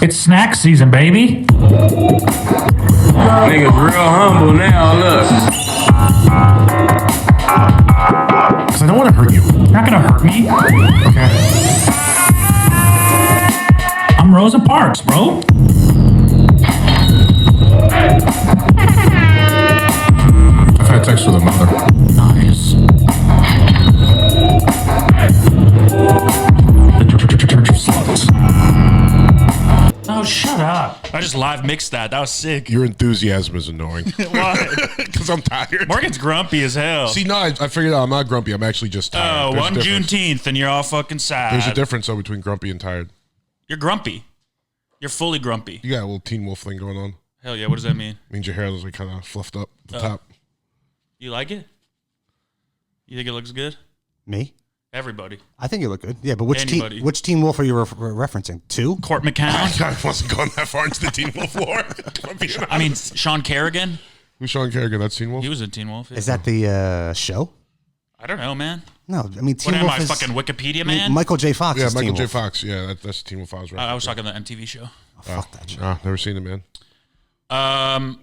It's snack season, baby. Niggas real humble now, look. Because I don't want to hurt you. You're not going to hurt me. Okay. I'm Rosa Parks, bro. I've had sex with a mother. Nice. The Church of Sluts. Oh, shut up. I just live mixed that. That was sick. Your enthusiasm is annoying. Why? Because I'm tired. Morgan's grumpy as hell. See, no, I figured out I'm not grumpy. I'm actually just tired. Oh, There's a one difference. Juneteenth and you're all fucking sad. There's a difference, though, between grumpy and tired. You're grumpy. You're fully grumpy. You got a little Teen Wolf thing going on. Hell yeah, what does that mean? Means your hair is like kind of fluffed up at the top. You like it? You think it looks good? Me? Everybody. I think you look good. Yeah, but which Anybody. Teen Wolf are you referencing? Two? Court McCown. I wasn't going that far into the Teen Wolf lore. I mean, Sean Kerrigan. Who's Sean Kerrigan? That's Teen Wolf? He was in Teen Wolf. Yeah. Is that the show? I don't know, man. No, I mean Teen What am Wolf I, is fucking Wikipedia I mean, man? Michael J. Fox. Yeah, is Michael Teen J. Wolf. Fox. Yeah, that's the Teen Wolf I was I was talking the MTV show. Oh, fuck that shit. Never seen it, man. All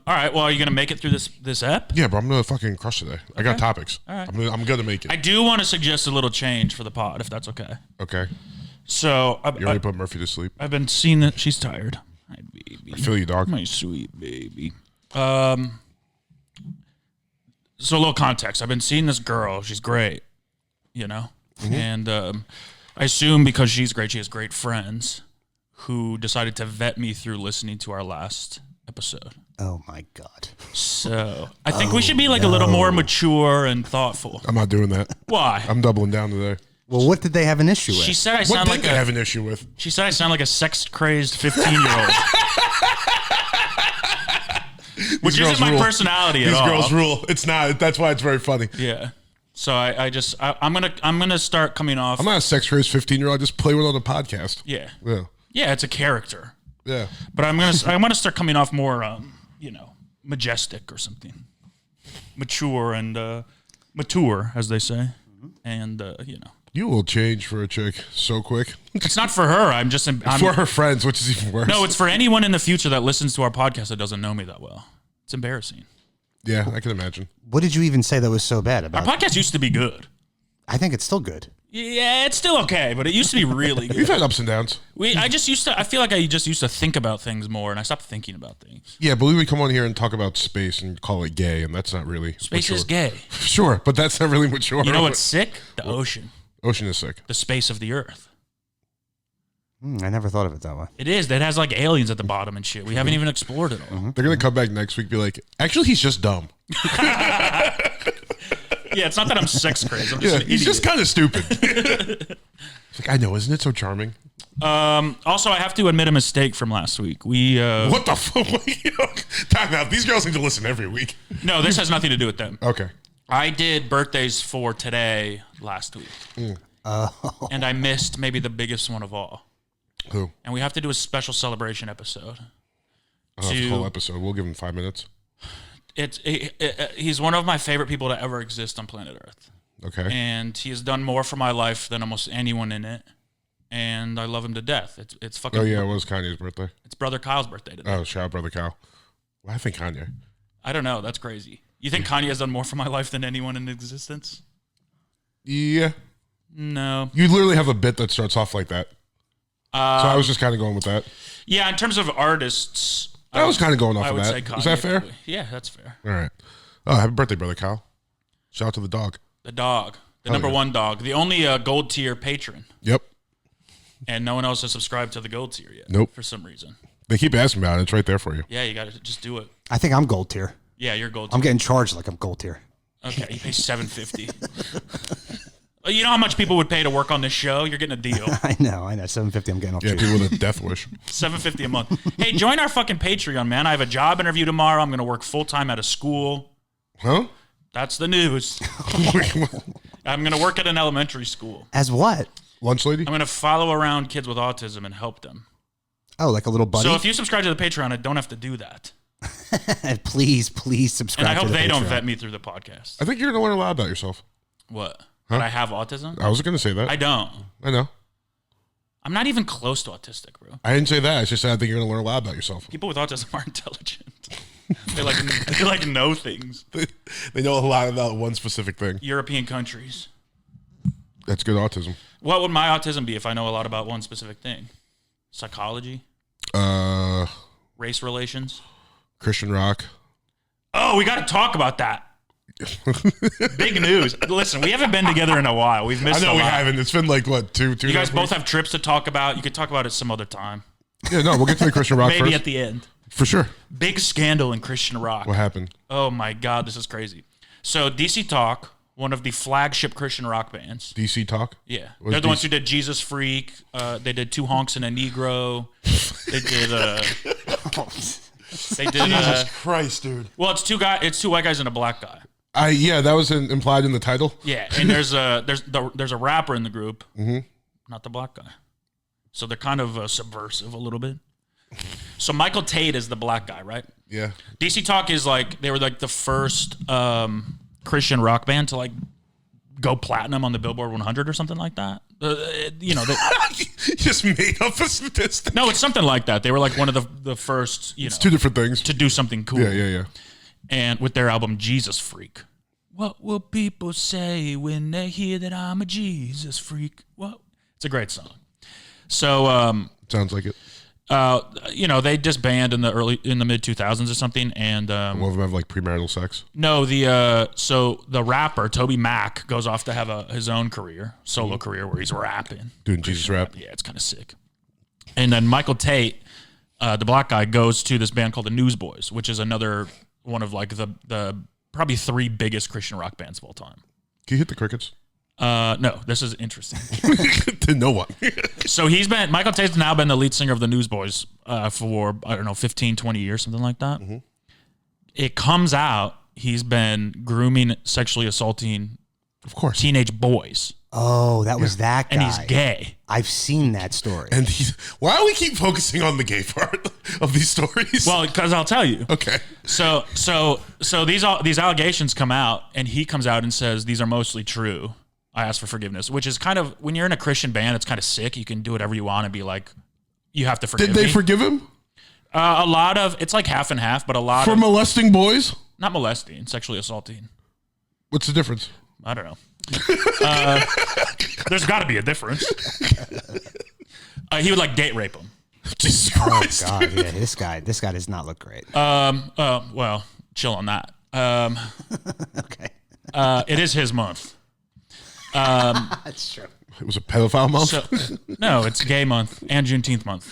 right. Well, are you gonna make it through this ep? Yeah, but I'm going to fucking crush today. I got topics. All right. I'm going to make it. I do want to suggest a little change for the pod, if that's okay. Okay. So You already put Murphy to sleep. I've been seeing that she's tired. Hi, baby. I feel you, dog. My sweet baby. So a little context. I've been seeing this girl. She's great, you know? And I assume because she's great, she has great friends who decided to vet me through listening to our last episode. Oh my god. So I think we should be like a little more mature and thoughtful. I'm not doing that. Why? I'm doubling down today. Well, what did they have an issue with? She said I What sound did like they have an issue with? She said I sound like a sex-crazed 15-year-old. Which isn't my personality at These all. girls rule. It's not. That's why it's very funny. Yeah. So I'm gonna start coming off. I'm not a sex crazed 15-year-old. I just play with on the podcast. Yeah. Yeah. Yeah, it's a character. Yeah. But I'm gonna start coming off more majestic or something. Mature and mature, as they say. And You will change for a chick so quick. it's not for her. I'm For her friends, which is even worse. No, it's for anyone in the future that listens to our podcast that doesn't know me that well. It's embarrassing. Yeah, I can imagine. What did you even say that was so bad Our about? podcast used to be good. I think it's still good. Yeah, it's still okay, but it used to be really We've good. had ups and downs. I feel like I just used to think about things more, and I stopped thinking about things. Yeah, but we would come on here and talk about space and call it gay, and that's not really Space mature. is gay. Sure, but that's not really mature. You know what's sick? The ocean. Ocean is sick. The space of the earth. I never thought of it that way. It is. That has like aliens at the bottom and shit. We haven't even explored it all. They're going to come back next week and be like, actually, he's just dumb. Yeah, it's not that I'm sex crazed. I'm just Yeah, an he's idiot. just kind of stupid. It's like, I know, isn't it so charming? Also, I have to admit a mistake from last week. We What the fuck? Time out. These girls need to listen every week. no, this has nothing to do with them. Okay. I did birthdays for today last week, and I missed maybe the biggest one of all. Who? And we have to do a special celebration episode. I don't know if it's a whole episode. We'll give him 5 minutes. He's one of my favorite people to ever exist on planet Earth. Okay. And he has done more for my life than almost anyone in it. And I love him to death. It's fucking. Oh, yeah, it was Kanye's birthday. It's brother Kyle's birthday today. Oh, shout out, Brother Kyle. Well, I think Kanye. I don't know. That's crazy. You think Kanye has done more for my life than anyone in existence? Yeah. No. You literally have a bit that starts off like that. So I was just kind of going with that. Yeah, in terms of artists, I was kind of going off I of would that. say Kanye. Is that fair? Probably. Yeah, that's fair. All right. Oh, happy birthday, Brother Kyle. Shout out to the dog. The dog, the Oh, number yeah. one dog, the only gold tier patron, Yep. and no one else has subscribed to the gold tier yet. Nope. For some reason. They keep asking about it. It's right there for you. Yeah, you got to just do it. I think I'm gold tier. Yeah, you're gold tier. I'm getting charged like I'm gold tier. Okay, you pay $750. You know how much people would pay to work on this show? You're getting a deal. I know. $750. I'm getting off. Yeah, cheap. people with a death wish. $750 a month. Hey, join our fucking Patreon, man. I have a job interview tomorrow. I'm going to work full time at a school. Huh? That's the news. I'm going to work at an elementary school. As what? Lunch lady? I'm going to follow around kids with autism and help them. Oh, like a little buddy. So if you subscribe to the Patreon, I don't have to do that. please subscribe. And I hope to the they don't Patreon. vet me through the podcast. I think you're the one allowed about yourself. What? That I have autism? I was going to say that. I don't. I know. I'm not even close to autistic, bro. I didn't say that. I just said I think you're gonna learn a lot about yourself. People with autism are intelligent. they like know things. They know a lot about one specific thing. European countries. That's good autism. What would my autism be if I know a lot about one specific thing? Psychology, race relations. Christian rock. Oh, we got to talk about that. Big news. Listen, we haven't been together in a while. We've missed I know a we lot. haven't. It's been like what, two. You guys both have trips to talk about. You could talk about it some other time. Yeah, no, we'll get to the Christian rock Maybe first. at the end. For sure. Big scandal in Christian rock. What happened? Oh my God, this is crazy. So DC Talk, one of the flagship Christian rock bands. DC Talk? Yeah, What they're is the ones DC? who did Jesus Freak. They did Two Honks and a Negro. They did. They did. Christ, dude. Well, it's two white guys and a black guy. Yeah, that was implied in the title. Yeah, and there's a rapper in the group, not the black guy. So they're kind of subversive a little bit. So Michael Tate is the black guy, right? Yeah. DC Talk is like they were like the first Christian rock band to like go platinum on the Billboard 100 or something like that. You Just made up a statistic. no, it's something like that. They were like one of the first, It's two different things. to do something cool. Yeah. And with their album Jesus Freak. What will people say when they hear that I'm a Jesus freak? Well, it's a great song. So, Sounds like it. they disbanded in the mid 2000s or something, and One of them have like premarital sex. no, so the rapper Toby Mac goes off to have his own solo career where he's rapping, Doing Jesus rap. Yeah, it's kind of sick. And then Michael Tate, the black guy, goes to this band called the Newsboys, which is another one of like the probably three biggest Christian rock bands of all time. Can you hit the crickets? No, this is interesting. To no one. So Michael Tate's now been the lead singer of the Newsboys for, I don't know, 15, 20 years, something like that. Mm-hmm. It comes out he's been grooming, sexually assaulting, Of course. teenage boys. Oh, that was that guy. And he's gay. I've seen that story. And why do we keep focusing on the gay part of these stories? Well, because I'll tell you. okay. So these allegations come out, and he comes out and says these are mostly true. I ask for forgiveness, which is kind of, when you're in a Christian band, it's kind of sick. You can do whatever you want and be like, you have to forgive Did they me. forgive him? A lot of, it's like half and half, but a lot For of, molesting boys? not molesting, sexually assaulting. What's the difference? I don't know. There's got to be a difference. He would like date rape them. Jesus Oh Christ. God, yeah, this guy does not look great. Well, chill on that. Okay, It is his month. that's true. It was a pedophile month? So, no, it's gay month and Juneteenth month.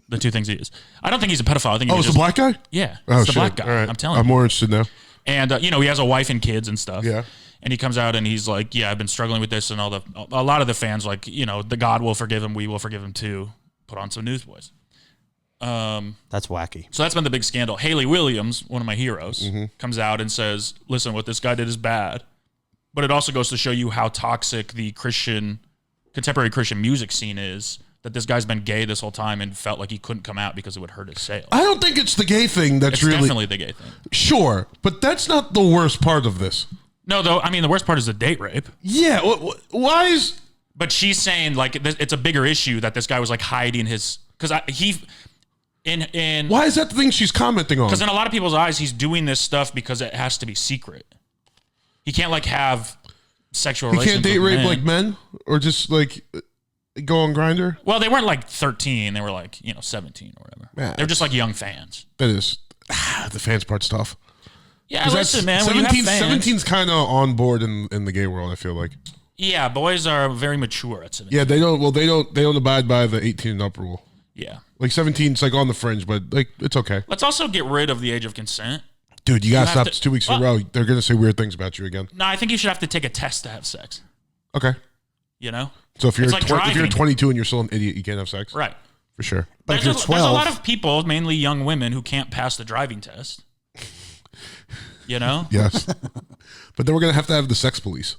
The two things he is. I don't think he's a pedophile. I think Oh, he's it's the black guy? Yeah, Oh, it's the shit. black guy. All right. I'm telling I'm you. more interested now. And he has a wife and kids and stuff. Yeah. And he comes out and he's like, "Yeah, I've been struggling with this," and a lot of the fans like, the God will forgive him, we will forgive him too. Put on some Newsboys. That's wacky. So that's been the big scandal. Haley Williams, one of my heroes, Mm-hmm. comes out and says, "Listen, what this guy did is bad," but it also goes to show you how toxic the contemporary Christian music scene is. That this guy's been gay this whole time and felt like he couldn't come out because it would hurt his sales. I don't think it's the gay thing that's It's really... definitely the gay thing. Sure, but that's not the worst part of this. No, though. I mean, the worst part is the date rape. Yeah, why is... But she's saying like it's a bigger issue that this guy was like hiding his because Why is that the thing she's commenting on? because in a lot of people's eyes he's doing this stuff because it has to be secret. He can't like have sexual He relations. can't date with rape men. like men? Or just like go on Grindr? Well, they weren't like 13. They were like 17 or whatever. Yeah, They're just like young fans. That is... the fans part's tough. Yeah, 'Cause listen, man. When you have fans, 17's kind of on board in the gay world, I feel like. yeah, boys are very mature at 17. Yeah, they don't abide by the 18 and up rule. Yeah. Like 17's like on the fringe, but like it's okay. Let's also get rid of the age of consent. Dude, you gotta have stop to- this 2 weeks in a row. They're gonna say weird things about you again. No, I think you should have to take a test to have sex. Okay. You know? So if you're It's like if you're driving. 22 and you're still an idiot, you can't have sex. Right. For sure. But if you're There's a 12, lot of people, mainly young women, who can't pass the driving test. You know? Yes. But then we're gonna have to have the sex police.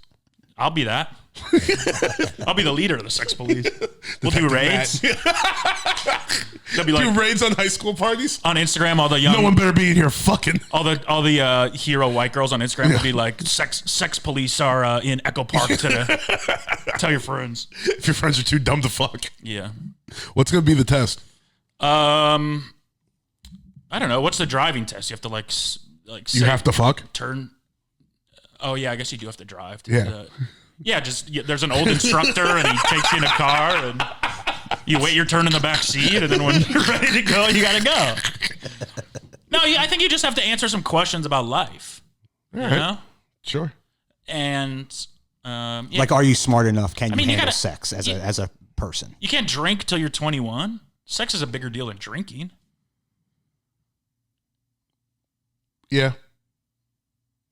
I'll be that. I'll be the leader of the sex police. We'll do raids. They'll be Do like raids on high school parties? on Instagram. All the young, No one better be in here fucking. all the hero white girls on Instagram will be like, sex police are in Echo Park today. Tell your friends. If your friends are too dumb to fuck. Yeah. What's going to be the test? I don't know. What's the driving test? You have to You have to fuck? turn. Oh yeah, I guess you do have to drive. Yeah. There's an old instructor and he takes you in a car and you wait your turn in the back seat and then when you're ready to go, you gotta go. No, I think you just have to answer some questions about life. You know? Sure. And Like, are you smart enough? Can you mean, you handle gotta- sex as a person? you can't drink till you're 21. Sex is a bigger deal than drinking. Yeah.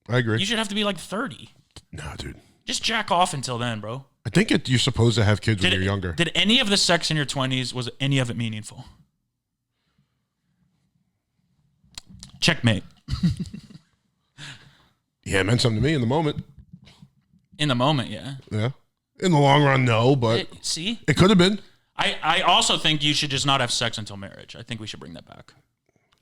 I agree. You should have to be like 30. No, dude. Just jack off until then, bro. I think you're supposed to have kids when you're younger. Did any of the sex in your 20s, was any of it meaningful? Checkmate. Yeah, it meant something to me in the moment. In the moment, yeah. Yeah. In the long run, no, but See? it could have been. I also think you should just not have sex until marriage. I think we should bring that back.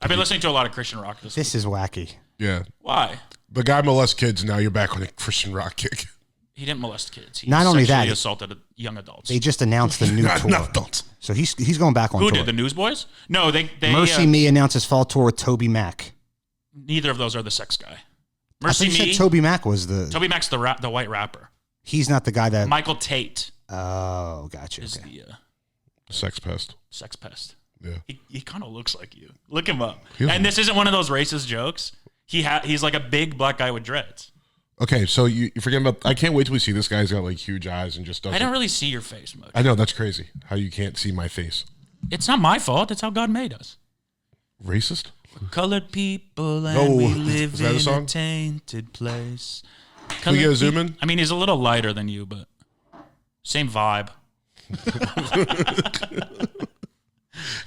I've been listening to a lot of Christian rock this week. This is wacky. Yeah. Why? The guy molests kids, now you're back on a Christian rock kick. He didn't molest kids. He Not only sexually that, assaulted young adults. They just announced the new tour. Not adults. So he's going back on Who tour. did, the Newsboys? No, they Mercy Me announces fall tour with Toby Mac. neither of those are the sex guy. I Mercy think you Me, said Toby Mac was the... Toby Mac's the white rapper. He's not the guy that... Michael Tate Oh, gotcha. is Okay. the Sex pest. sex pest. Yeah. He kind of looks like you. Look him up. He And this isn't one of those racist jokes. He's like a big black guy with dreads. Okay, so you forget about. I can't wait till we see this guy's got like huge eyes and just doesn't. I don't really see your face much. I know that's crazy. How you can't see my face? It's not my fault. It's how God made us. Racist? Colored people and No. we Is live that a in a song? tainted place. Can we get a Colored zoom peop- in? I mean, he's a little lighter than you, but same vibe.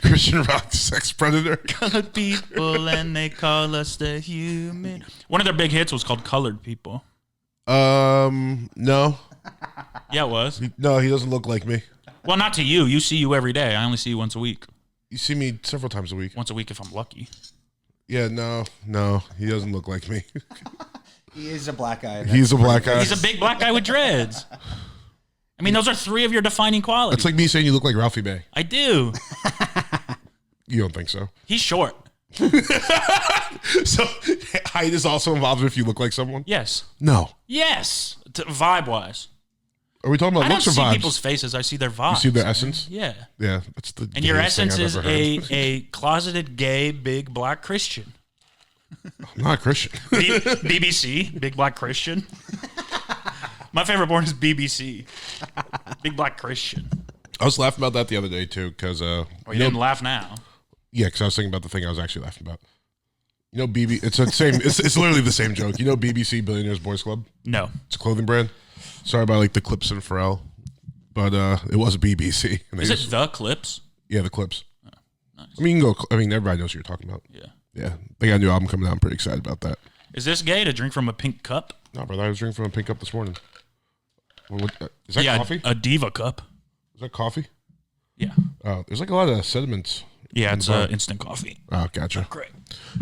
Christian rock sex predator. Colored people and they call us the human. One of their big hits was called Colored People. No, Yeah, it was. no, he doesn't look like me. Well, not to you. You see you every day. I only see you once a week. You see me several times a week. Once a week if I'm lucky. Yeah, no, he doesn't look like me. He is a black guy. He's a black guy. He's a big black guy with dreads. I mean, those are three of your defining qualities. It's like me saying you look like Ralphie May. I do. You don't think so? He's short. So height is also involved if you look like someone. Yes. No. Yes. Vibe wise. Are we talking about I don't looks or see vibes? people's faces. I see their vibes. You see their essence? Yeah. Yeah, that's the. And your gayest thing essence I've is ever heard. a closeted gay big black Christian. I'm not a Christian. BBC, big black Christian. My favorite born is BBC, big black Christian. I was laughing about that the other day too, because Oh, you didn't laugh now. yeah, because I was thinking about the thing I was actually laughing about. You know, it's the same. It's literally the same joke. You know, BBC Billionaires Boys Club. No. It's a clothing brand. Sorry about like the Clips and Pharrell, but it was BBC. And they Is just- it the Clips? Yeah, the Clips. I mean, you can go. I mean, everybody knows what you're talking about. Yeah. Yeah, they got a new album coming out. I'm pretty excited about that. Is this gay to drink from a pink cup? No, brother, I was drinking from a pink cup this morning. Is that coffee? A Diva cup. Is that coffee? Yeah. Oh, there's like a lot of sediments. Yeah, in it's the bar. instant coffee. Oh, gotcha. Great.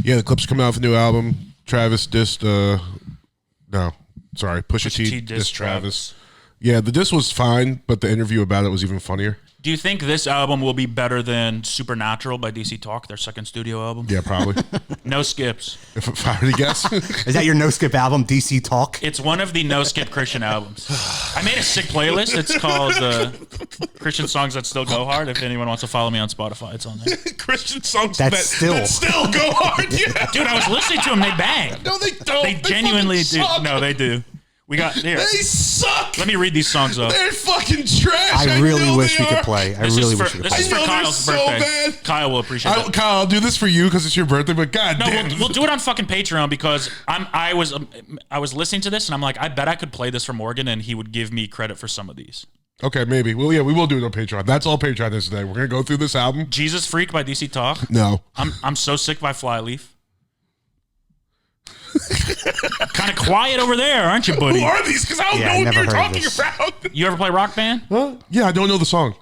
Yeah, the Clips coming out with a new album. Travis dissed. No, sorry, Pusha T dissed Travis. Yeah, the diss was fine, but the interview about it was even funnier. Do you think this album will be better than Supernatural by DC Talk, their second studio album? Yeah, probably. No skips. if I were to guess. Is that your no skip album, DC Talk? It's one of the no skip Christian albums. I made a sick playlist. It's called Christian Songs That Still Go Hard. If anyone wants to follow me on Spotify, it's on there. Christian songs That that still go hard. Yeah. Dude, I was listening to them. They bang. No, they don't. They genuinely do. fucking suck. No, they do. We got here. They suck. Let me read these songs off. They're fucking trash. I really know wish they we could are. play. I This really is for, wish we could this play. is for I know they're Kyle's so birthday. bad. Kyle will appreciate that. Kyle, I'll do this for you because it's your birthday. But god No, damn, we'll do it on fucking Patreon because I was listening to this and I'm like, I bet I could play this for Morgan and he would give me credit for some of these. Okay, maybe. Well, yeah, we will do it on Patreon. That's all Patreon is today. We're gonna go through this album. Jesus Freak by DC Talk. No, I'm so sick by Flyleaf. Kind of quiet over there, aren't you, buddy? Who are these? Because I don't Yeah, I know what never you're heard talking this. about. You ever play Rock Band? Huh? Yeah, I don't know the song.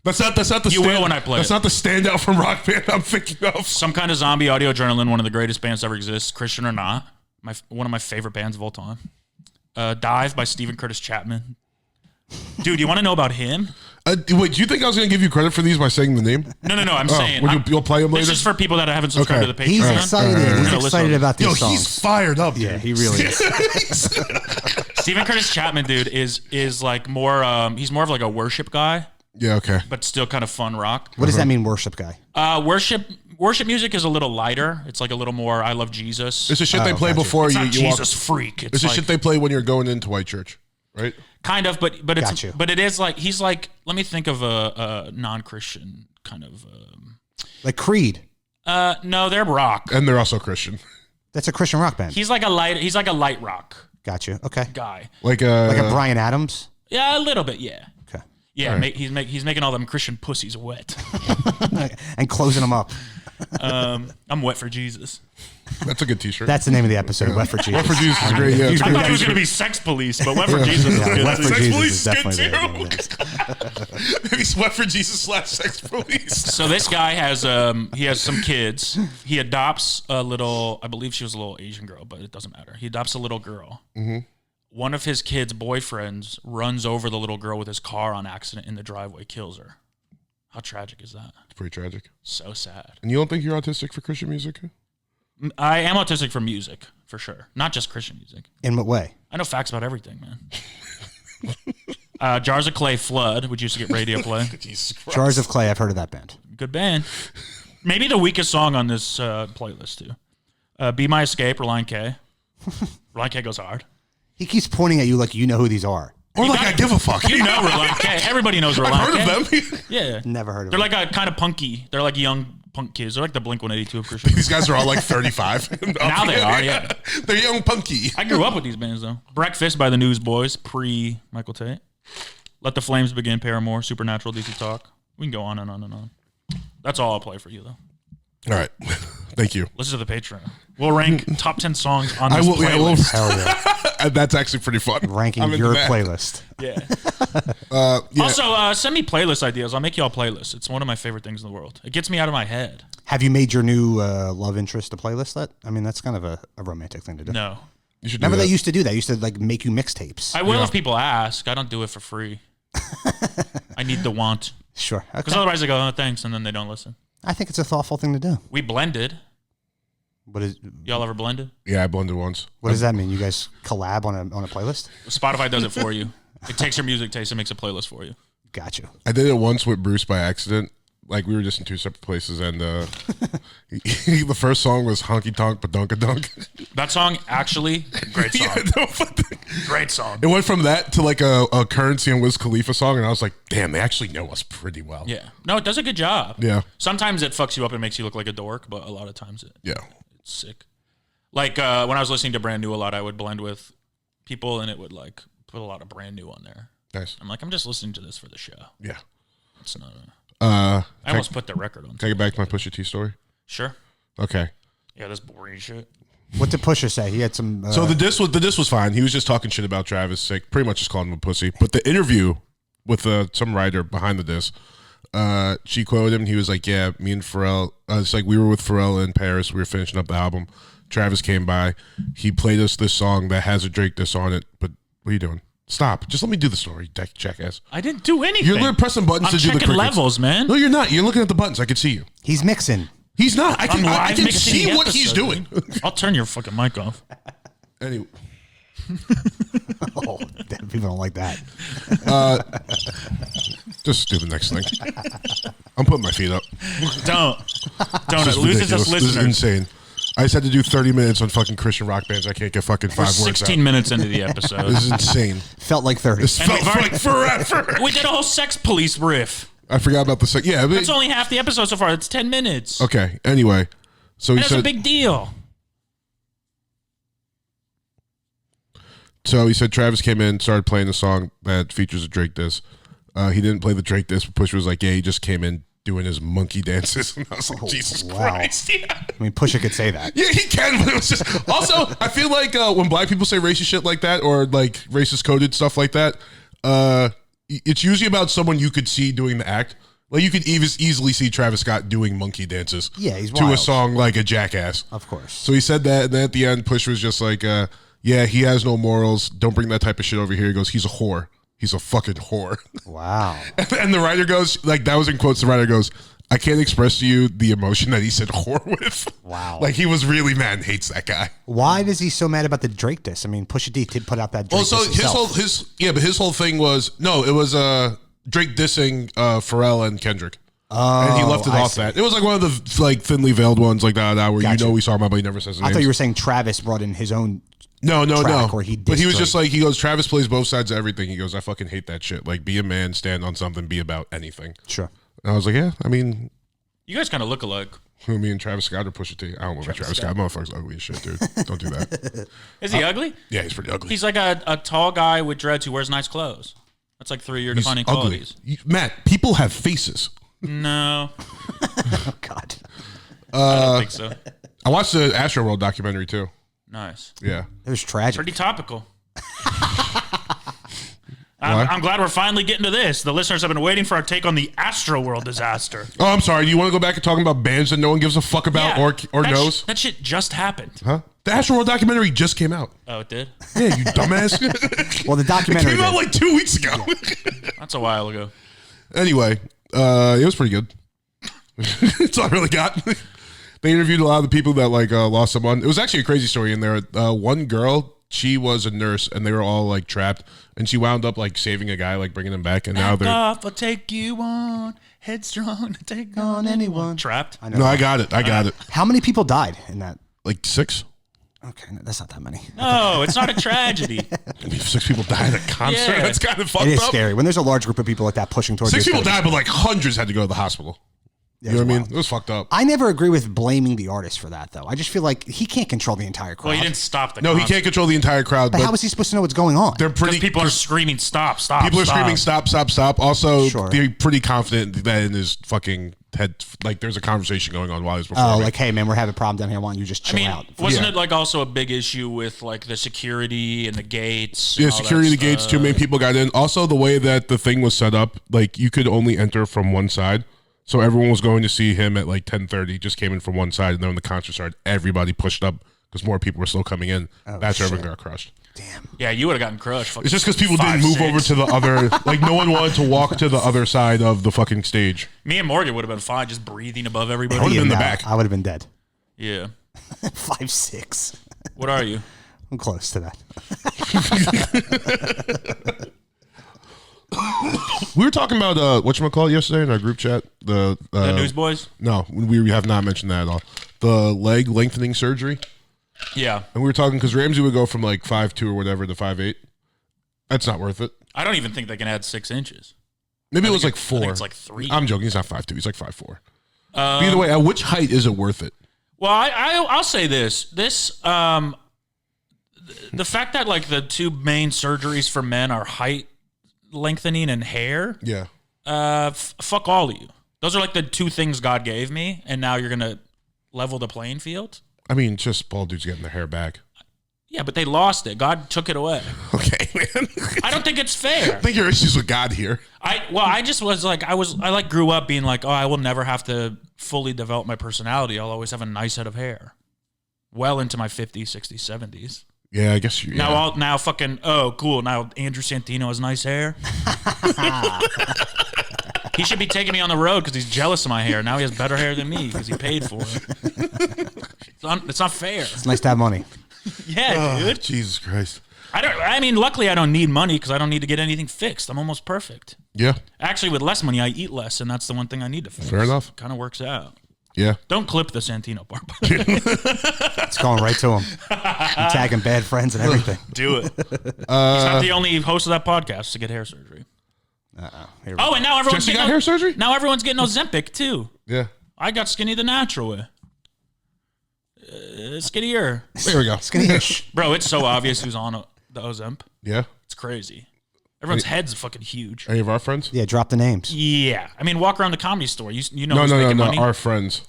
That's not the. You will when I play That's it. not the standout from Rock Band I'm thinking of. Some Kind of Zombie, Audio Adrenaline, one of the greatest bands to ever exist, Christian or not. One of my favorite bands of all time. Dive by Stephen Curtis Chapman. Dude, you want to know about him? Wait, do you think I was going to give you credit for these by saying the name? No. I'm saying you'll play him later? This is for people that haven't subscribed Okay. to the Patreon. He's excited. We're He's gonna excited listen. about these Yo, songs. he's fired up. Yeah, dude. he really is. Stephen Curtis Chapman, dude, is like more. He's more of like a worship guy, Yeah, okay. but still kind of fun rock. What does that mean, worship guy? Worship music is a little lighter. It's like a little more. I love Jesus. It's the shit they play gotcha. before It's you not walk. Jesus freak. It's It's the like, shit they play when you're going into white church, right? kind of, but it's Got you. but it is like he's like. Let me think of a non-Christian kind of. Like Creed. No, they're rock. And they're also Christian. That's a Christian rock band. He's like a light rock Gotcha. Okay. guy. Like Like a Brian Adams. Yeah, a little bit. Yeah. Okay. Yeah, he's making all them Christian pussies wet. And closing them up. I'm wet for Jesus. that's a good T-shirt. That's the name of the episode. Wet for Jesus. Wet for Jesus is great. Yeah, it's a I good thought it was T-shirt. going to be Sex Police, but Wet for Jesus is Yeah, good. Wet for too. Sex Jesus Police is is good definitely the too. Maybe Sweat for Jesus / Sex Police. So this guy has some kids. He adopts a little. I believe she was a little Asian girl, but it doesn't matter. He adopts a little girl. Mm-hmm. One of his kids' boyfriends runs over the little girl with his car on accident in the driveway, kills her. How tragic is that? It's pretty tragic. So sad. And you don't think you're autistic for Christian music? I am autistic for music, for sure. Not just Christian music. In what way? I know facts about everything, man. Jars of Clay, Flood, which used to get radio play. Jesus Christ. Jars of Clay. I've heard of that band. Good band. Maybe the weakest song on this playlist, too. Be My Escape, Reliant K. Reliant K goes hard. He keeps pointing at you like you know who these are. Or like I give a fuck. You know Reliant K. Everybody knows Reliant I've heard K. of them. Yeah. Never heard of They're them. like a kind of punky. They're like young punk kids. They're like the Blink-182 of Christian. These guys are all like 35. Now they are, yeah. They're young punky. I grew up with these bands, though. Breakfast by the Newsboys, pre-Michael Tate. Let the Flames Begin, Paramore, Supernatural, DC Talk. We can go on and on and on. That's all I'll play for you, though. All right. Thank you. Listen to the Patreon. We'll rank top 10 songs on this I will. Yeah, playlist. Hell yeah. that's actually pretty fun. Ranking I'm into your that. playlist. Yeah. Yeah. Also, send me playlist ideas. I'll make you all playlists. It's one of my favorite things in the world. It gets me out of my head. Have you made your new love interest a playlist? I mean, that's kind of a romantic thing to do. No. You should do Remember that. they used to do that. Used to like make you mixtapes. I will if people ask. I don't do it for free. I need the want. Sure. Because Okay. otherwise they go, oh, thanks, and then they don't listen. I think it's a thoughtful thing to do. We blended. What is? Y'all ever blended? Yeah, I blended once. What does that mean? You guys collab on a playlist? Spotify does it for you. It takes your music taste and makes a playlist for you. Gotcha. I did it once with Bruce by accident. Like we were just in two separate places, and the first song was "Honky Tonk Badunkadunk." That song, actually, great song. Yeah, no, but Great song. it went from that to like a Currency and Wiz Khalifa song, and I was like, "Damn, they actually know us pretty well." Yeah. No, it does a good job. Yeah. Sometimes it fucks you up and makes you look like a dork, but a lot of times Yeah. it's sick. Like when I was listening to Brand New a lot, I would blend with people and it would like put a lot of Brand New on there. Nice. I'm like, I'm just listening to this for the show. Yeah. It's not. I I almost put the record on. Take it back to my Pusha T story. Sure. Okay. Yeah, this boring shit. What did Pusha say? He had some. So the diss was fine. He was just talking shit about Travis, like pretty much just calling him a pussy. But the interview with some writer behind the diss, she quoted him. And he was like, "Yeah, me and Pharrell. It's like we were with Pharrell in Paris. We were finishing up the album. Travis came by. He played us this song that has a Drake diss on it. But what are you doing? Stop. Just let me do the story, jackass. I didn't do anything. You're literally pressing buttons I'm to do the checking crickets. levels, man. No, you're not. You're looking at the buttons. I can see you. he's mixing. He's not. I can live mixing see the what he's episode, doing. I'll turn your fucking mic off. Anyway. Oh, damn, people don't like that. Just do the next thing. I'm putting my feet up. Don't. Don't. This It is loses us ridiculous. This is listeners. insane. I just had to do 30 minutes on fucking Christian rock bands. I can't get fucking 5 We're words 16 out. minutes into the episode. This is insane. Felt like 30. This And felt we've already- like forever. We did a whole Sex Police riff. I forgot about the second. Yeah. That's only half the episode so far. It's 10 minutes. Okay. Anyway. So he That's a said. big deal. So he said Travis came in, started playing the song that features a Drake diss. He didn't play the Drake diss, but Pusha was like, "Yeah, he just came in, doing his monkey dances. And I was like, Jesus wow. Christ. Yeah. I mean, Pusha could say that. Yeah, he can, but it was just also. I feel like when black people say racist shit like that, or like racist coded stuff like that, it's usually about someone you could see doing the act. Like you could easily see Travis Scott doing monkey dances. Yeah, he's to a wild. song like a Jackass. Of course. So he said that, and then at the end, Push was just like, "Yeah, he has no morals. Don't bring that type of shit over here." He goes, "He's a whore. He's a fucking whore." Wow. And the writer goes, like that was in quotes. The writer goes, "I can't express to you the emotion that he said whore with." Wow. Like he was really mad and hates that guy. Why is he so mad about the Drake diss? I mean, Pusha D did put out that Drake Well, so diss himself. his whole thing was it was Drake dissing Pharrell and Kendrick. And he left it I off see. that. It was like one of the like thinly veiled ones like that where Gotcha. you know we saw him about, but he never says his I name. thought you were saying Travis brought in his own. No. track where he But he was dissed just like, he goes, Travis plays both sides of everything. He goes, I fucking hate that shit. Like, be a man, stand on something, be about anything. Sure. And I was like, yeah, I mean, You guys kind of look alike. who, me and Travis Scott or Pusha T? I don't know about Travis Scott. Motherfucker's ugly as shit, dude. Don't do that. Is he ugly? Yeah, he's pretty ugly. He's like a tall guy with dreads who wears nice clothes. That's like three of your He's defining ugly. qualities. Matt, people have faces. No, Oh God. I don't think so. I watched the Astroworld documentary too. Nice. Yeah. It was tragic. Pretty topical. Why? I'm glad we're finally getting to this. The listeners have been waiting for our take on the Astroworld disaster. Oh, I'm sorry. Do you want to go back and talking about bands that no one gives a fuck about or that knows? that shit just happened. Huh? The Astroworld documentary just came out. Oh, it did? Yeah, you dumbass. Well, the It documentary. came out did. like 2 weeks ago. That's a while ago. Anyway, it was pretty good. That's all I really got. They interviewed a lot of the people that like lost someone. It was actually a crazy story in there. One girl, she was a nurse, and they were all like trapped, and she wound up like saving a guy, like bringing him back, and now Back they're. off, I'll take you on. Headstrong to take on anyone. Trapped. I know. No, I got it. I got it. How many people died in that? Like 6. Okay, no, that's not that many. No, it's not a tragedy. I mean, 6 people died at a concert. Yeah. That's kind of fucked It is up. scary when there's a large group of people like that pushing towards 6 you. people died, but like hundreds had to go to the hospital. Yeah, You know it's what I mean? wild. It was fucked up. I never agree with blaming the artist for that, though. I just feel like he can't control the entire crowd. Well, he didn't stop the No, he concert. can't control the entire crowd. But how is he supposed to know what's going on? they're Because pretty. people are screaming, stop, stop, People are stop. screaming, stop, stop, stop. Also, Sure. they're pretty confident that in his fucking head, like, there's a conversation going on while he's performing. Oh, like, hey, man, we're having a problem down here. Why don't you just I chill mean, out? wasn't Yeah. it like also a big issue with like the security and the gates? Yeah, and all security that gates, stuff? too many people got in. Also, the way that the thing was set up, like, you could only enter from one side. So everyone was going to see him at like 10:30, just came in from one side. And then when the concert started, everybody pushed up because more people were still coming in. That's where everyone got crushed. Yeah, you would have gotten crushed. It's just because people didn't move over to the other, like, no one wanted to walk to the other side of the fucking stage. Me and Morgan would have been fine, just breathing above everybody. I would've been in the No, back. I would have been dead. Yeah. 5'6". What are you? I'm close to that. We were talking about whatchamacallit yesterday in our group chat. The Newsboys? No, we have not mentioned that at all. The leg lengthening surgery. Yeah. And we were talking because Ramsey would go from like 5'2" or whatever to 5'8". That's not worth it. I don't even think they can add 6 inches. Maybe it was like I 4. think it's like 3. I'm joking. He's not 5'2". He's like 5'4". Either way, at which height is it worth it? Well, I'll say this. The fact that like the two main surgeries for men are height lengthening and hair, Yeah. fuck all of you. Those are like the 2 things God gave me, and now you're gonna level the playing field. I mean, just bald dudes getting their hair back. Yeah, but they lost it. God took it away. Okay, man. I don't think it's fair. I think your issues with God here. I just was like I grew up being like, oh, I will never have to fully develop my personality. I'll always have a nice head of hair. Well into my 50s, 60s, 70s. Yeah, I guess you. Yeah. Now fucking cool. Now Andrew Santino has nice hair. He should be taking me on the road because he's jealous of my hair. Now he has better hair than me because he paid for it. It's not fair. It's nice to have money. Yeah, dude. Jesus Christ. I mean, luckily I don't need money because I don't need to get anything fixed. I'm almost perfect. Yeah. Actually, with less money, I eat less, and that's the one thing I need to fix. Fair enough. Kind of works out. Yeah. Don't clip the Santino part. It's going right to him. I'm tagging bad friends and everything. Do it. He's not the only host of that podcast to get hair surgery. Here we Oh, and now everyone's Jesse getting got hair surgery? Now everyone's getting Ozempic too. Yeah. I got skinny the natural way. Skinnier, There we go. Skinny-ish. bro. It's so obvious who's on the Ozemp. Yeah. It's crazy. Everyone's head's fucking huge. Any of our friends? Yeah, drop the names. Yeah. I mean, walk around the comedy store. You know No, who's no, no, making no. money? Our friends.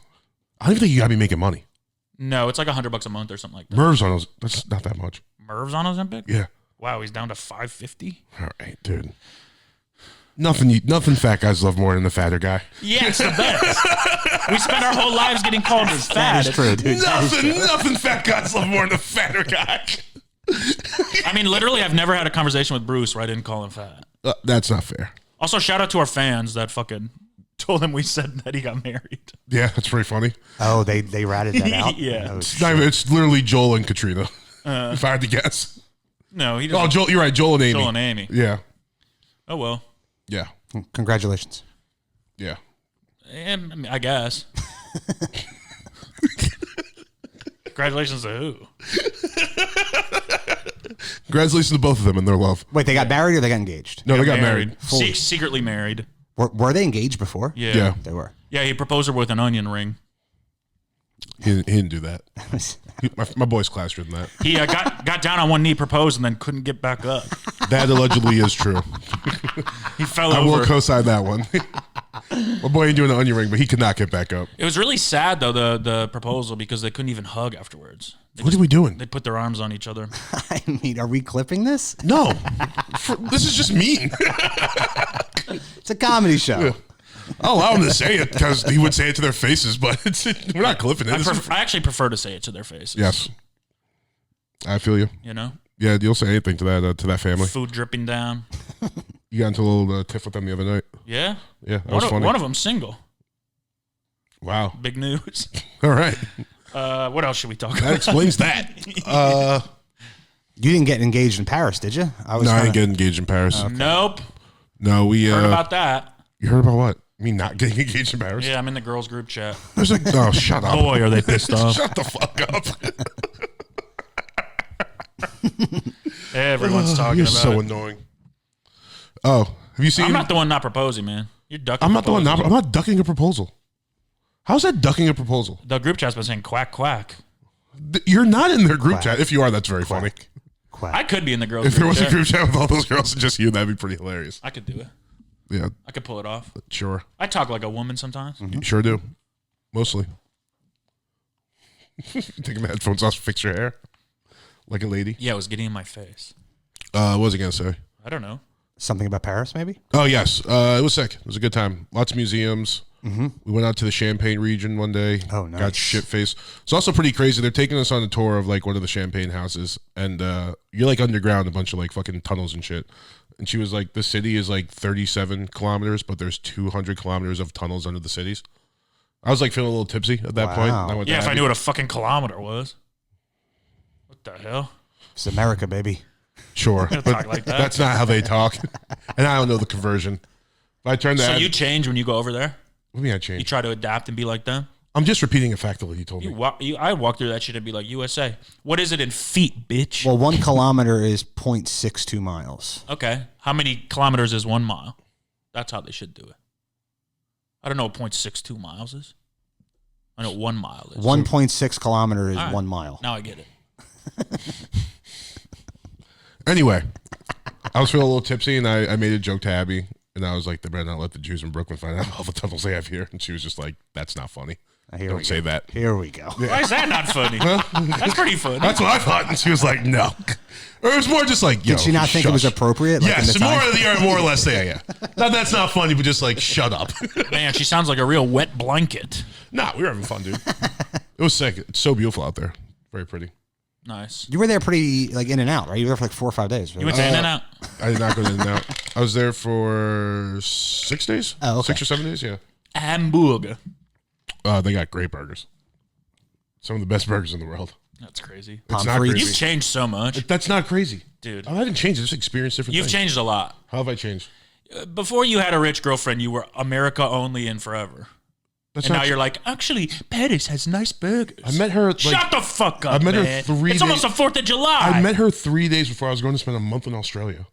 I don't even think you gotta be making money. No, it's like $100 a month or something like that. Merv's on those. That's not that much. Merv's on Ozempic? Yeah. Wow, he's down to $550. All right, dude. Nothing fat guys love more than the fatter guy. Yeah, it's the best. We spend our whole lives getting called fat. That's true, dude. Nothing fat guys love more than the fatter guy. I mean, literally, I've never had a conversation with Bruce where I didn't call him fat. That's not fair. Also, shout out to our fans that fucking told him we said that he got married. Yeah, that's pretty funny. Oh, they ratted that out? Yeah. Oh, It's literally Joel and Katrina. If I had to guess. No, he Oh, doesn't. Joel, you're right. Joel and Amy. Joel and Amy. Yeah. Oh, well. Yeah. Congratulations. Yeah. I guess. Congratulations to who? Congratulations to both of them and their love. Wait, they got married or they got engaged? No, they got married. Secretly married. Were they engaged before? Yeah. Yeah. They were. Yeah, he proposed her with an onion ring. He didn't do that. My boy's classier than that. He got down on one knee, proposed, and then couldn't get back up. That allegedly is true. He fell I will over. co-sign that one. My boy ain't doing the onion ring, but he could not get back up. It was really sad, though, the proposal, because they couldn't even hug afterwards. What are we doing? They put their arms on each other. I mean, are we clipping this? No. This is just mean. It's a comedy show. I'll allow him to say it because he would say it to their faces, but we're not clipping it. I actually prefer to say it to their faces. Yes. I feel you. You know? Yeah, you'll say anything to that family. Food dripping down. You got into a little tiff with them the other night. Yeah? Yeah, that was funny. One of them's single. Wow. Big news. All right. What else should we talk That about? explains that. You didn't get engaged in Paris, did you? I didn't get engaged in Paris. Nope. No, we Heard about that. You heard about what? I mean, not getting engaged in Paris? Yeah, I'm in the girls' group chat. There's like, oh, shut up. Boy, are they pissed off. Shut the fuck up. Everyone's talking You're about so it. annoying. Oh, have you seen? I'm not the one not proposing, man. You're ducking. I'm not the one. proposals. I'm not ducking a proposal. How's that ducking a proposal? The group chat's been saying quack quack. You're not in their group chat. If you are, that's very funny. Quack. I could be in the girls' If there group was a chat. group chat with all those girls and just you, that'd be pretty hilarious. I could do it. Yeah, I could pull it off. sure. I talk like a woman sometimes. You sure do. Mostly. Taking the headphones off, fix your hair like a lady. Yeah, it was getting in my face. What was I gonna say? I don't know. Something about Paris, maybe? Oh yes, it was sick. It was a good time. Lots of museums. We went out to the Champagne region one day. Oh, nice. Got shit faced. It's also pretty crazy. They're taking us on a tour of like one of the Champagne houses, and you're like underground, a bunch of like fucking tunnels and shit. And she was like, the city is like 37 kilometers, but there's 200 kilometers of tunnels under the cities. I was like feeling a little tipsy at that point. Wow. And I went to Yeah, if I Abby. knew what a fucking kilometer was. What the hell? It's America, baby. Sure, talk but like that. that's not how they talk. And I don't know the conversion. If I turn So that, you change when you go over there? what do you mean I You changed? try to adapt and be like them? I'm just repeating a fact of what you told me. I walk through that shit and be like, USA. What is it in feet, bitch? Well, 1 kilometer is 0.62 miles. Okay. How many kilometers is 1 mile? That's how they should do it. I don't know what 0.62 miles is. I know what 1 mile is. 1.6 kilometer is All right. 1 mile. Now I get it. Anyway, I was feeling a little tipsy, and I made a joke to Abby, and I was like, "They better not let the Jews in Brooklyn find out all the tunnels they have here." And she was just like, "That's not funny. Here Don't we say go. that." Here we go. Why is that not funny? That's pretty funny. That's what I thought, and she was like, "No." Or it was more just like, "Yo, Did she not think it was shush." appropriate? Like in Yes, the time? more or less. Yeah. No, that's not funny, but just like, shut up. Man, she sounds like a real wet blanket. Nah, we were having fun, dude. It was sick. It's so beautiful out there. Very pretty. Nice. You were there pretty like in and out, right? You were there for like 4 or 5 days. Right? You went to In-N-Out? I did not go in and out. I was there for 6 days. Oh, okay. 6 or 7 days. Yeah. Hamburger. They got great burgers. Some of the best burgers in the world. That's crazy. It's not Pomfrey. crazy. You've changed so much. That's not crazy. Dude. I haven't changed. I just experienced different You've things. changed a lot. How have I changed? Before you had a rich girlfriend, you were America only and forever. That's And not now true. you're like, actually, Paris has nice burgers. I met her. Like, Shut the fuck up, I met her man. 3 It's almost the days- 4th of July. I met her 3 days before I was going to spend a month in Australia.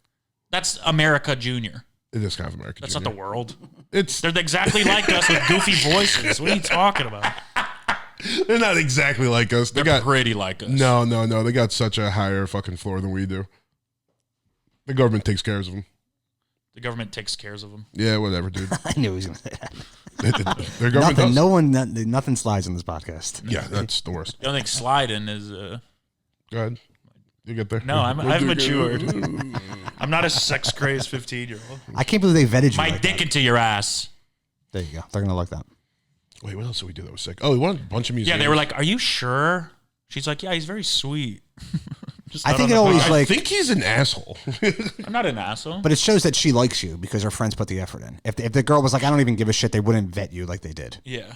That's America Junior. It is kind of American. That's not the world. It's They're exactly like us with goofy voices. What are you talking about? they're not exactly like us. They They're got pretty like us. no. They got such a higher fucking floor than we do. The government takes care of them. The government takes care of them. Yeah, whatever, dude. I knew he was going to say that. Their government Nothing. does. Nothing slides on this podcast. Yeah, that's the worst. The only thing sliding is Go ahead. You get there. no. I've matured. I'm not a sex crazed 15-year-old. I can't believe they vetted you. My like dick that. into your ass. There you go. They're going to like that. Wait, what else did we do that was sick? Oh, we went to a bunch of museums. Yeah, they were like, "Are you sure?" She's like, "Yeah, he's very sweet." Just I not think on it the always podcast. I like, think he's an asshole. I'm not an asshole. but it shows that she likes you because her friends put the effort in. If the girl was like, I don't even give a shit, they wouldn't vet you like they did. Yeah,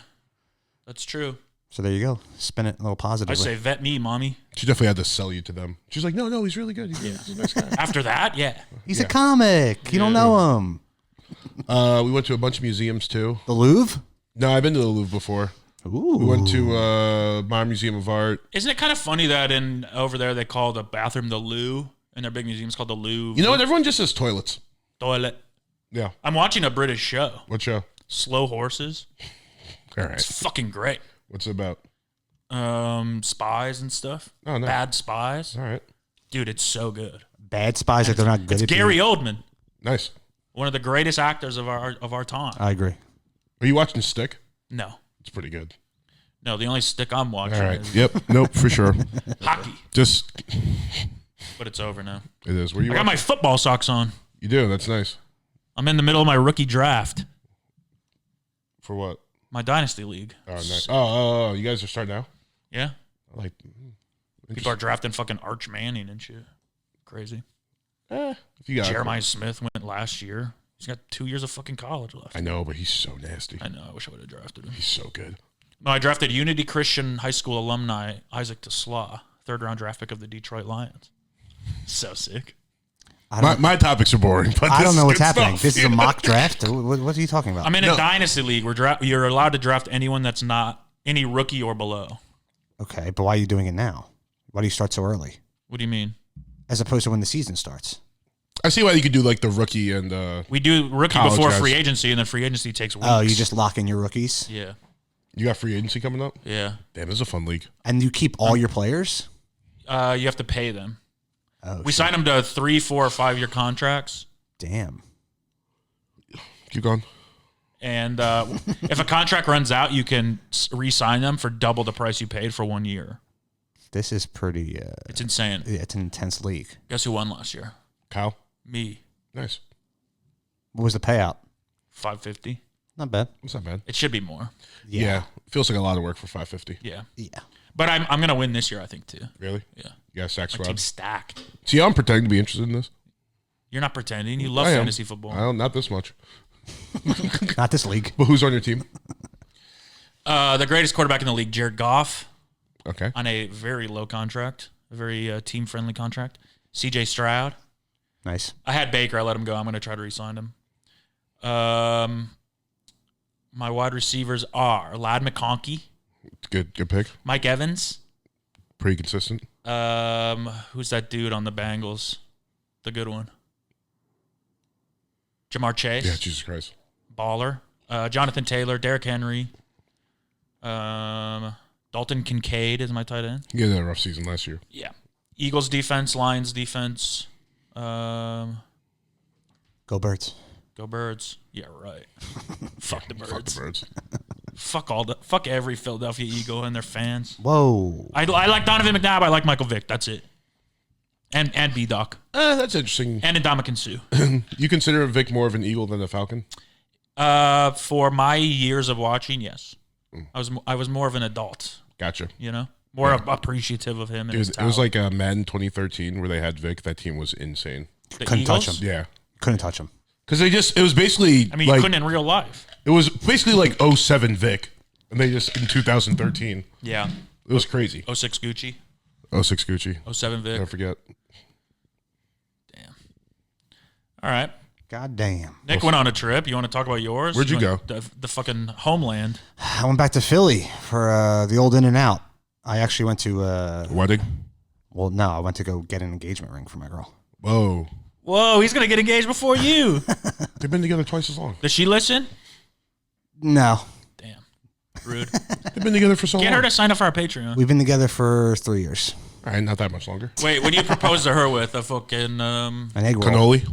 that's true. So there you go. Spin it a little I positively. say, vet me, mommy. She definitely had to sell you to them. She's like, no, he's really good. He's a nice guy. After that, yeah. He's a comic. You don't know him. We went to a bunch of museums too. The Louvre? No, I've been to the Louvre before. Ooh. We went to Modern Museum of Art. Isn't it kind of funny that in over there they call the bathroom the loo, and their big museum's called the Louvre? You know what? Everyone just says toilets. Toilet. Yeah. I'm watching a British show, What show? Slow Horses. All right. It's fucking great. What's it about? Spies and stuff. Oh, nice. Bad spies. All right. Dude, it's so good. Bad spies that they're not good It's at. Gary being- Oldman, Nice. one of the greatest actors of our time. I agree. Are you watching Stick? No. It's pretty good. No, the only stick I'm watching All right. is Yep. Nope. For sure. hockey, Just but it's over now. it is. Where you? I got my football socks on. You do. That's nice. I'm in the middle of my rookie draft, For what? my dynasty league. Oh, nice. Oh, you guys are starting now. Yeah, I like. people are drafting fucking Arch Manning and shit. Crazy. If you got Jeremiah Smith went last year. He's got 2 years of fucking college left. I know, but he's so nasty. I know. I wish I would have drafted him. He's so good. No, I drafted Unity Christian High School alumni Isaac TeSlaa, 3rd-round draft pick of the Detroit Lions. So sick. My topics are boring, but I this don't know is what's good happening. stuff. This is a mock draft. What are you talking about? I'm in a No. dynasty league where you're allowed to draft anyone that's not any rookie or below. Okay, but why are you doing it now? Why do you start so early? What do you mean? As opposed to when the season starts. I see why you could do like the rookie and We do rookie College before guys. free agency, and then free agency takes weeks. Oh, you just lock in your rookies? Yeah. you got free agency coming up. Yeah. Damn, this is a fun league. And you keep all your players? You have to pay them. Oh, We sign them to 3, 4, or 5 year contracts. damn. Keep going. And if a contract runs out, you can re-sign them for double the price you paid for 1 year. This is pretty, It's insane. it's an intense league. Guess who won last year? Kyle. Me. Nice. What was the payout? $550. Not bad. That's not bad. It should be more. Yeah. Feels like a lot of work for $550. Yeah. Yeah. But I'm gonna win this year, I think, too. Really? Yeah. You got sack My squad. team's stacked. See, I'm pretending to be interested in this. You're not pretending. You love I am. fantasy football. I don't, not this much. Not this league. But who's on your team? The greatest quarterback in the league, Jared Goff, Okay. on a very low contract, a very team-friendly contract. C.J. Stroud. Nice. I had Baker. I let him go. I'm going to try to re-sign him. My wide receivers are Lad McConkey, Good pick. Mike Evans. Pretty consistent. Who's that dude on the Bengals? The good one. Jamar Chase. Yeah, Jesus Christ. Baller. Jonathan Taylor, Derrick Henry. Dalton Kincaid is my tight end. You had a rough season last year. Yeah. Eagles defense, Lions defense. Go Birds. Go Birds. Yeah, right. Fuck the Birds. Fuck the birds. Fuck every Philadelphia Eagle and their fans. Whoa. I like Donovan McNabb. I like Michael Vick. That's it. And B-Doc. That's interesting. And Ndamukong Suh. You consider Vic more of an Eagle than a Falcon? For my years of watching, yes. I was more of an adult, Gotcha. you know? More appreciative of him and his Dude, it talent. was like Madden 2013 where they had Vic. That team was insane. The Couldn't touch Eagles? him. Yeah. Couldn't touch him. Because it was basically I mean, you like, couldn't in real life. it was basically like 07 Vic. And they just, in 2013, Yeah. it was crazy. 06 Gucci, 06 Gucci. 07 Vic. Never forget. Damn. All right. God damn. Nick went on a trip. You want to talk about yours? Where'd you want The fucking homeland. I went back to Philly for the old In-N-Out. I actually went to, Wedding? well, no, I went to go get an engagement ring for my girl. Whoa. Whoa, he's going to get engaged before you. They've been together twice as long. Does she listen? No. Damn. Rude. They've been together for so Get long. her to sign up for our Patreon. We've been together for 3 years. All right, not that much longer. Wait, what do you propose to her with? A fucking An egg roll. Cannoli?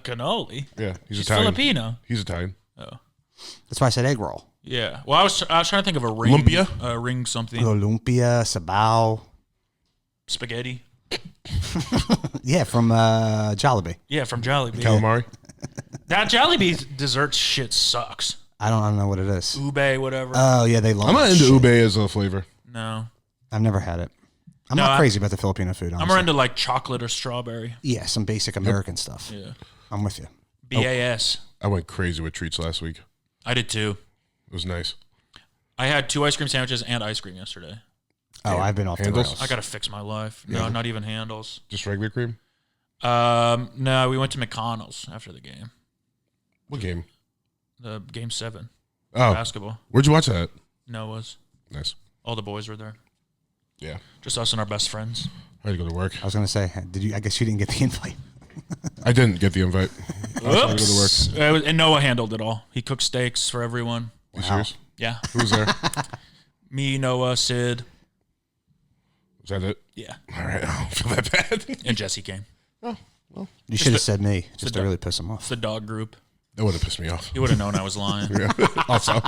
cannoli. Yeah, he's She's Italian. Filipino. He's Italian. That's why I said egg roll. Yeah. Well, I was trying to think of a ring. Lumpia? Ring something. Lumpia, sabao. Spaghetti. Yeah, from Jollibee. Yeah, from Jollibee. Calamari. That Jollibee dessert shit sucks. I don't know what it is. Ube, whatever. Oh yeah, they love. I'm not that into shit. ube as a flavor. No. I've never had it. I'm No, not crazy about the Filipino food. I'm Honestly. more into like chocolate or strawberry. Yeah, some basic American stuff. Yeah. I'm with you. BAS. I went crazy with treats last week. I did too. It was nice. I had 2 ice cream sandwiches and ice cream yesterday. Oh, I've been off the Handles? rails. I gotta fix my life. No, not even handles. Just regular cream. No, we went to McConnell's after the game. What game? The game 7 Oh, basketball. where'd you watch that? Noah's. Nice. All the boys were there. Yeah. Just us and our best friends. I had to go to work. I was gonna say, did you? I guess you didn't get the invite. I didn't get the invite. I was trying to go to work. And Noah handled it all. He cooked steaks for everyone. You serious? Yeah. Who was there? Me, Noah, Sid. Was that it? Yeah. All right. I don't feel that bad. And Jesse came. You should have said me, just to really piss him It's off. the dog group. That would have pissed me off. You would have known I was lying. Yeah. Also,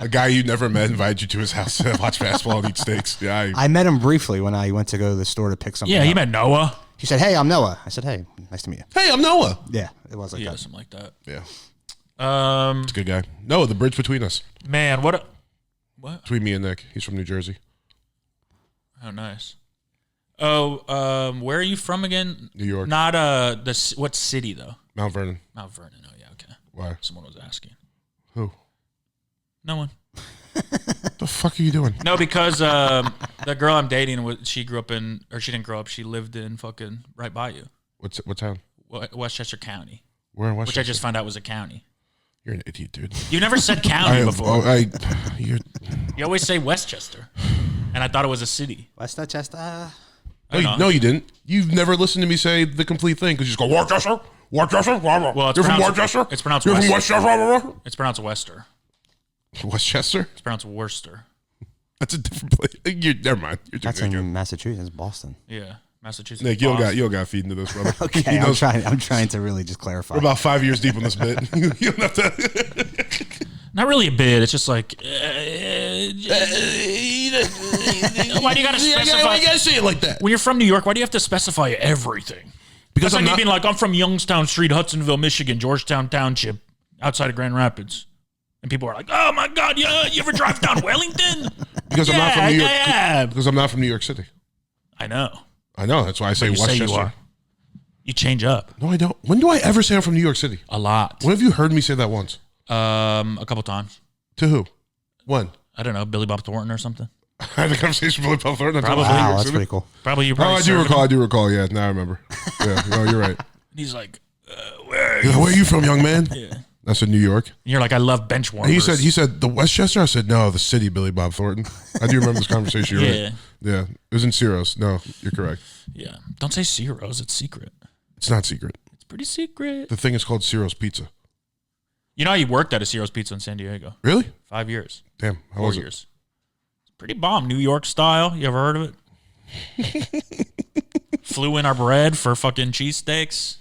a guy you never met invited you to his house to watch basketball and eat steaks. Yeah. I met him briefly when I went to go to the store to pick something Yeah, up. he met Noah. He said, "Hey, I'm Noah." I said, "Hey, nice to meet you." Hey, I'm Noah. Yeah, it was like Yeah, that. something like that. Yeah. It's a good guy. Noah, the bridge between us. Man, what? Between me and Nick. He's from New Jersey. Oh, nice. Oh, where are you from again? New York. Not what city though? Mount Vernon. Mount Vernon. Oh yeah, okay. Why? Someone was asking. Who? No one. The fuck are you doing? No, because the girl I'm dating, she grew up in, or she didn't grow up. She lived in fucking right by you, What town? Westchester County, Where in which Westchester? I just found out was a county. You're an idiot, dude. You never said county before. You're, You always say Westchester, and I thought it was a city. Westchester. no, you didn't. You've never listened to me say the complete thing because you just go Worcester, Worcester. Well, it's you're from pronounced- Worcester. it's pronounced You're from Western. Westchester. It's pronounced Wester. Westchester. It's pronounced Worcester. That's a different place. Never mind. You're That's doing it again. in Massachusetts, Boston. Yeah, Massachusetts. Nick, you don't Boston. got to feed into this, brother. Okay, He I'm knows- trying to really just clarify. We're about 5 years deep on this bit. You don't have to. Not really a bid. It's just like. Why do you gotta specify? Why you gotta say it like that? When you're from New York, why do you have to specify everything? Because That's I'm like not. me being like, I'm from Youngstown Street, Hudsonville, Michigan, Georgetown Township, outside of Grand Rapids. And people are like, oh my God, yeah, you ever drive down Wellington? Because I'm not from New York. Yeah. Because I'm not from New York City. I know. I know. That's why I say You say Westchester. you are. You change up No, I don't. When do I ever say I'm from New York City? a lot. When have you heard me say that once? A couple times. To who? When? I don't know, Billy Bob Thornton or something. I had a conversation with Bill Thornton. Probably. Wow, that's pretty cool. Probably you Oh, probably I do served recall. him. I do recall. Yeah, now I remember. Yeah, no, you're right. He's like, where are He's you? like, where are you from, young man? Yeah. That's in New York. And you're like, I love bench And warmers. he said the Westchester. I said no, the city. Billy Bob Thornton. I do remember this conversation. You're Yeah. right. Yeah, it was in Ciros. No, you're correct. Yeah. Don't say Ciro's. It's secret. It's not secret. It's pretty secret. The thing is called Ciros Pizza. You know, you worked at a Ciro's Pizza in San Diego. Really? 5 years. Damn. How 4 was it? years. It's pretty bomb. New York style. You ever heard of it? Flew in our bread for fucking cheesesteaks.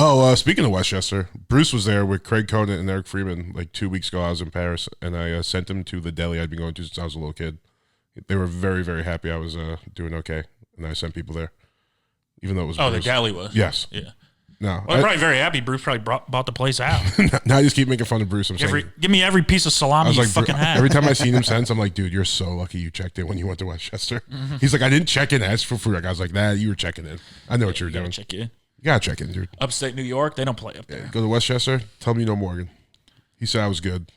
Oh, speaking of Westchester, Bruce was there with Craig Conant and Eric Freeman like 2 weeks ago. I was in Paris, and I sent him to the deli I'd been going to since I was a little kid. They were very, very happy I was doing okay, and I sent people there, even though it was Oh, the Bruce. deli was. Yes. Yeah. No. Well, I'm probably very happy. Bruce probably bought the place out. Now I just keep making fun of Bruce. I'm saying. Give me every piece of I salami was you like, fucking have. every time I seen him since, I'm like, dude, you're so lucky you checked in when you went to Westchester. Mm-hmm. He's like, I didn't check in, ask for food. Like, I was like, nah, you were checking in. I know what you were doing. Check you in. You gotta check in, dude. Upstate New York, they don't play up there. Go to Westchester. Tell me you know Morgan. He said I was good.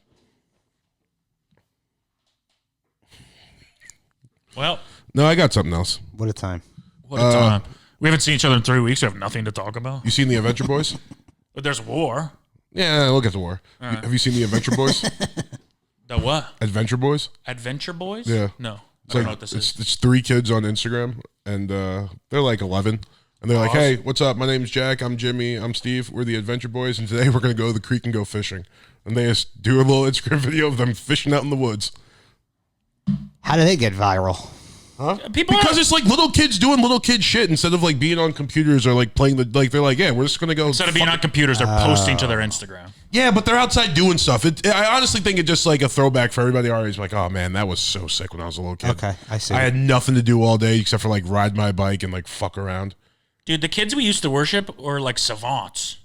Well, No, I got something else. What a time. what a time. We haven't seen each other in 3 weeks. We have nothing to talk about. You seen the Adventure Boys? But there's war. Yeah, look at the war. Have you seen the Adventure Boys? The what? Adventure Boys? Adventure Boys? Yeah. No. It's I don't like know what this is. it's 3 kids on Instagram, and they're like 11, and they're like, "Hey, what's up? My name's Jack. I'm Jimmy. I'm Steve. We're the Adventure Boys, and today we're gonna go to the creek and go fishing." And they just do a little Instagram video of them fishing out in the woods. How did they get viral? People Because it's like little kids doing little kid shit instead of like being on computers or like playing they're like, yeah, we're just gonna go. instead of being on computers, they're posting to their Instagram. Yeah, but they're outside doing stuff. I honestly think it's just like a throwback for everybody our age. Like, oh man, that was so sick when I was a little kid. Okay, I see. I had nothing to do all day except for like ride my bike and like fuck around. Dude, the kids we used to worship were like savants.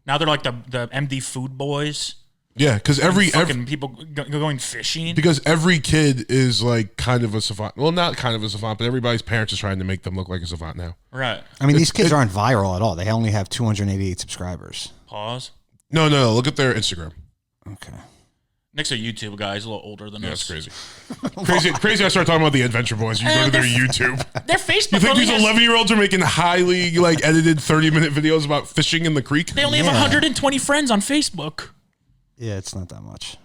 Now they're like the MD food boys. Yeah, because every People going fishing. because every kid is like kind of a savant. Well, not kind of a savant, but everybody's parents is trying to make them look like a savant now. Right. I mean, these kids aren't viral at all. They only have 288 subscribers. Pause. No. Look at their Instagram. Okay. Nick's a YouTube guy. He's a little older than Yeah, us. that's crazy. crazy. I started talking about the Adventure Boys. You go to their YouTube. Their Facebook. You think only these has- 11-year-olds are making highly like edited 30-minute videos about fishing in the creek? They only have 120 friends on Facebook. Yeah, it's not that much.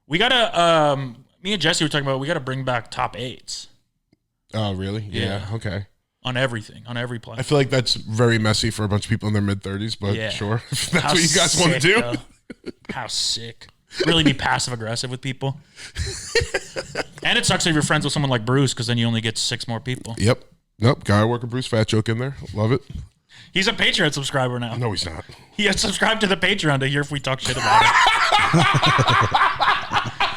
We gotta. Me and Jesse were talking about. We gotta bring back top 8s Oh, really? Yeah. Okay. on everything, on every I platform. feel like that's very messy for a bunch of people in their mid-30s, but Yeah. sure. If that's How what you guys want to sick, do. though. How sick. Really be passive aggressive with people. And it sucks if you're friends with someone like Bruce because then you only get 6 more people. Yep. Nope. Gotta work a Bruce Fat joke in there. Love it. He's a Patreon subscriber now. No, he's not. He has subscribed to the Patreon to hear if we talk shit about it.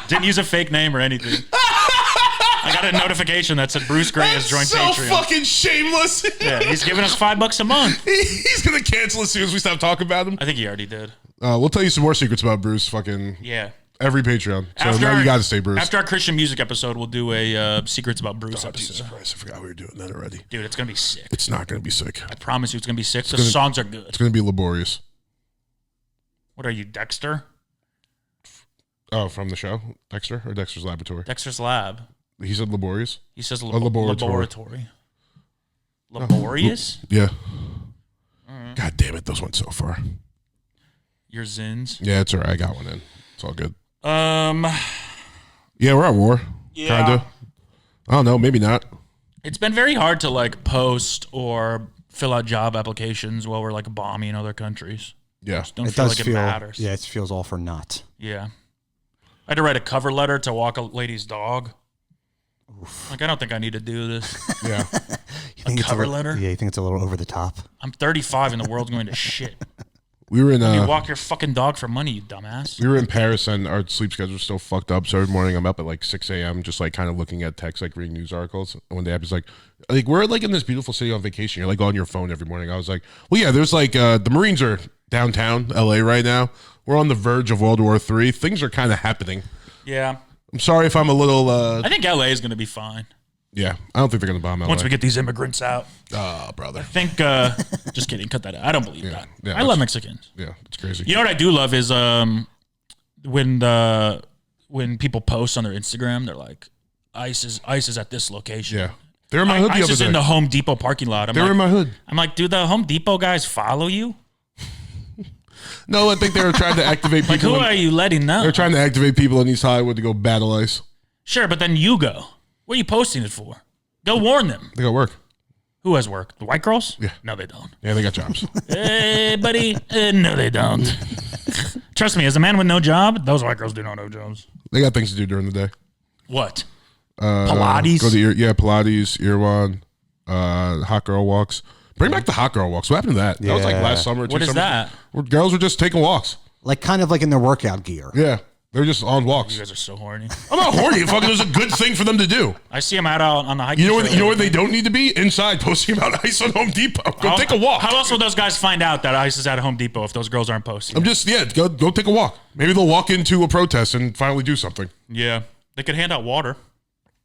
Didn't use a fake name or anything. I got a notification that said Bruce Gray has joined so Patreon. fucking shameless. Yeah, he's giving us $5 a month. He's gonna cancel as soon as we stop talking about him. I think he already did. We'll tell you some more secrets about Bruce. Fucking Yeah. every Patreon. So now you got to stay Bruce. After our Christian music episode, we'll do a Secrets About Bruce Jesus episode. Christ, I forgot we were doing that already. Dude, it's going to be sick. It's not gonna be sick. I promise you it's going to be sick. The songs are good. It's gonna be laborious. What are you, Dexter? Oh, from the show, Dexter or Dexter's Laboratory. Dexter's Lab. He said laborious. He says laboratory. Laborious? Yeah. God damn it, those went so far. Your Zins. Yeah, it's all right. I got one in. It's all good. Yeah, Yeah, we're at war. Kinda. I don't know. Maybe not. it's been very hard to like post or fill out job applications while we're like bombing other countries. Yeah. Don't It feel does like feel. it matters. Yeah, it feels all for naught. Yeah. I had to write a cover letter to walk a lady's dog. Like, I don't think I need to do this. Yeah. You think it's cover a little, letter? Yeah, you think it's a little over the top. I'm 35 and the world's going to shit. We were in You walk your fucking dog for money, you dumbass. we were in Paris and our sleep schedule was still fucked up. So every morning I'm up at like 6 a.m. just like kind of looking at text, like reading news articles. And one day I was like we're like in this beautiful city on vacation. You're like on your phone every morning. I was like, well, yeah, there's like the Marines are downtown LA right now. We're on the verge of World War III. Things are kind of happening. Yeah. I'm sorry if I'm a little I think LA is going to be fine. yeah, I don't think they're gonna bomb LA. Once we get these immigrants out. Oh, brother. I think, just kidding, cut that out. I don't believe that. yeah, I love that's- Mexicans. Yeah, it's crazy. You know what I do love is when people post on their Instagram, they're like, ICE is at this location. Yeah. They're in my hood the ICE other is in day. the Home Depot parking lot. They're in my hood. I'm like, do the Home Depot guys follow you? No, I think they were trying to activate Like, people. who are you letting know? They're trying to activate people in East Hollywood to go battle ICE. Sure, but then you go. What are you posting it for? Go warn them. They got work. Who has work? The white girls? Yeah. No, they don't. Yeah, they got jobs. Hey, buddy. No, they don't. Trust me, as a man with no job, those white girls do not have jobs. They got things to do during the day. What? Pilates? Go to Pilates, Irwan, hot girl walks. Bring back the hot girl walks. What happened to that? That was like Yeah. last summer. What is that? Where girls were just taking walks. Like kind of like in their workout gear. Yeah, they're just on walks. You guys are so horny. I'm not horny. Fucking, it was a good thing for them to do. I see them out on the hiking You know where? trail. You know where they don't need to be? Inside, posting about ICE on Home Depot. Go take a walk. How else will those guys find out that ICE is at Home Depot if those girls aren't posting? I'm just go take a walk. Maybe they'll walk into a protest and finally do something. Yeah. They could hand out water.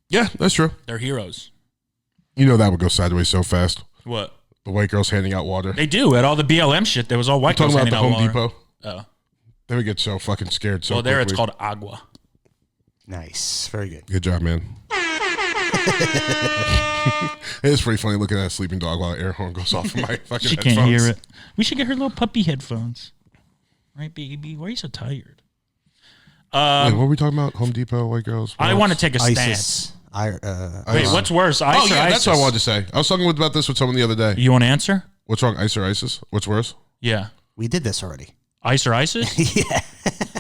Yeah, that's true. They're heroes. You know that would go sideways so fast. What? The white girls handing out water. They do. At all the BLM shit, there was all white Talking girls about the handing out Home water. Depot. Oh. They would get so fucking scared so Well, there it's quickly. called agua. Nice. Very good. Good job, man. It's pretty funny looking at a sleeping dog while an air horn goes off from my fucking She headphones. can't hear it. We should get her little puppy headphones. Right, baby? Why are you so tired? Wait, what were we talking about? Home Depot, white girls? What I else? want to take a stance. ISIS. Wait, what's worse, ICE Oh, or yeah, ISIS? that's what I wanted to say. I was talking about this with someone the other day. You want to answer? What's wrong, ICE or ISIS? What's worse? Yeah. We did this already. ICE or ISIS? Yeah.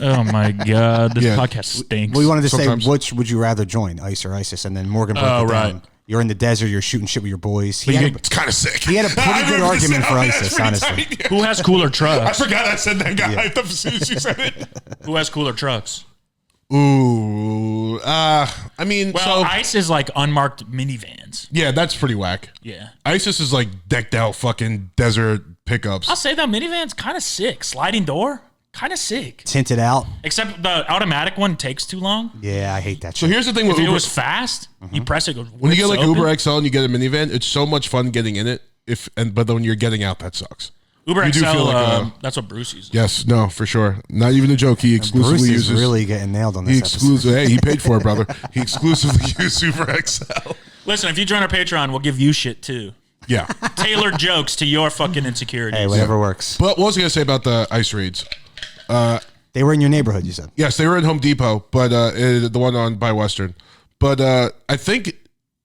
Oh, my God. This Yeah. podcast stinks. We wanted to Sometimes. say which would you rather join, ICE or ISIS, and then Morgan broke Oh, it right. down. You're in the desert. You're shooting shit with your boys. It's kind of sick. He had a pretty good argument for ISIS, honestly. Who has cooler I trucks? forgot I said that guy as soon as you said it. Who has cooler trucks? Ooh, I mean, Well, so ICE is like unmarked minivans. yeah, that's pretty whack. Yeah. ISIS is like decked out fucking desert pickups. I'll say that minivan's kind of sick. Sliding door, kind of sick. Tinted out. Except the automatic one takes too long. Yeah, I hate that So shit. here's the thing with If it Uber. was fast, you press it. When you get like Uber XL and you get a minivan, it's so much fun getting in it. But then when you're getting out, that sucks. Uber you do XL, feel like that's what Bruce uses. Yes, no, for sure. Not even a joke. He exclusively Bruce is uses. really getting nailed on He this episode. exclusively. Hey, he paid for it, brother. He exclusively used Uber XL. Listen, if you join our Patreon, we'll give you shit too. Yeah. Tailored jokes to your fucking insecurities. Hey, whatever works. But what was I gonna say about the ice raids? They were in your neighborhood, you said. Yes, they were in Home Depot, but the one on by Western. But I think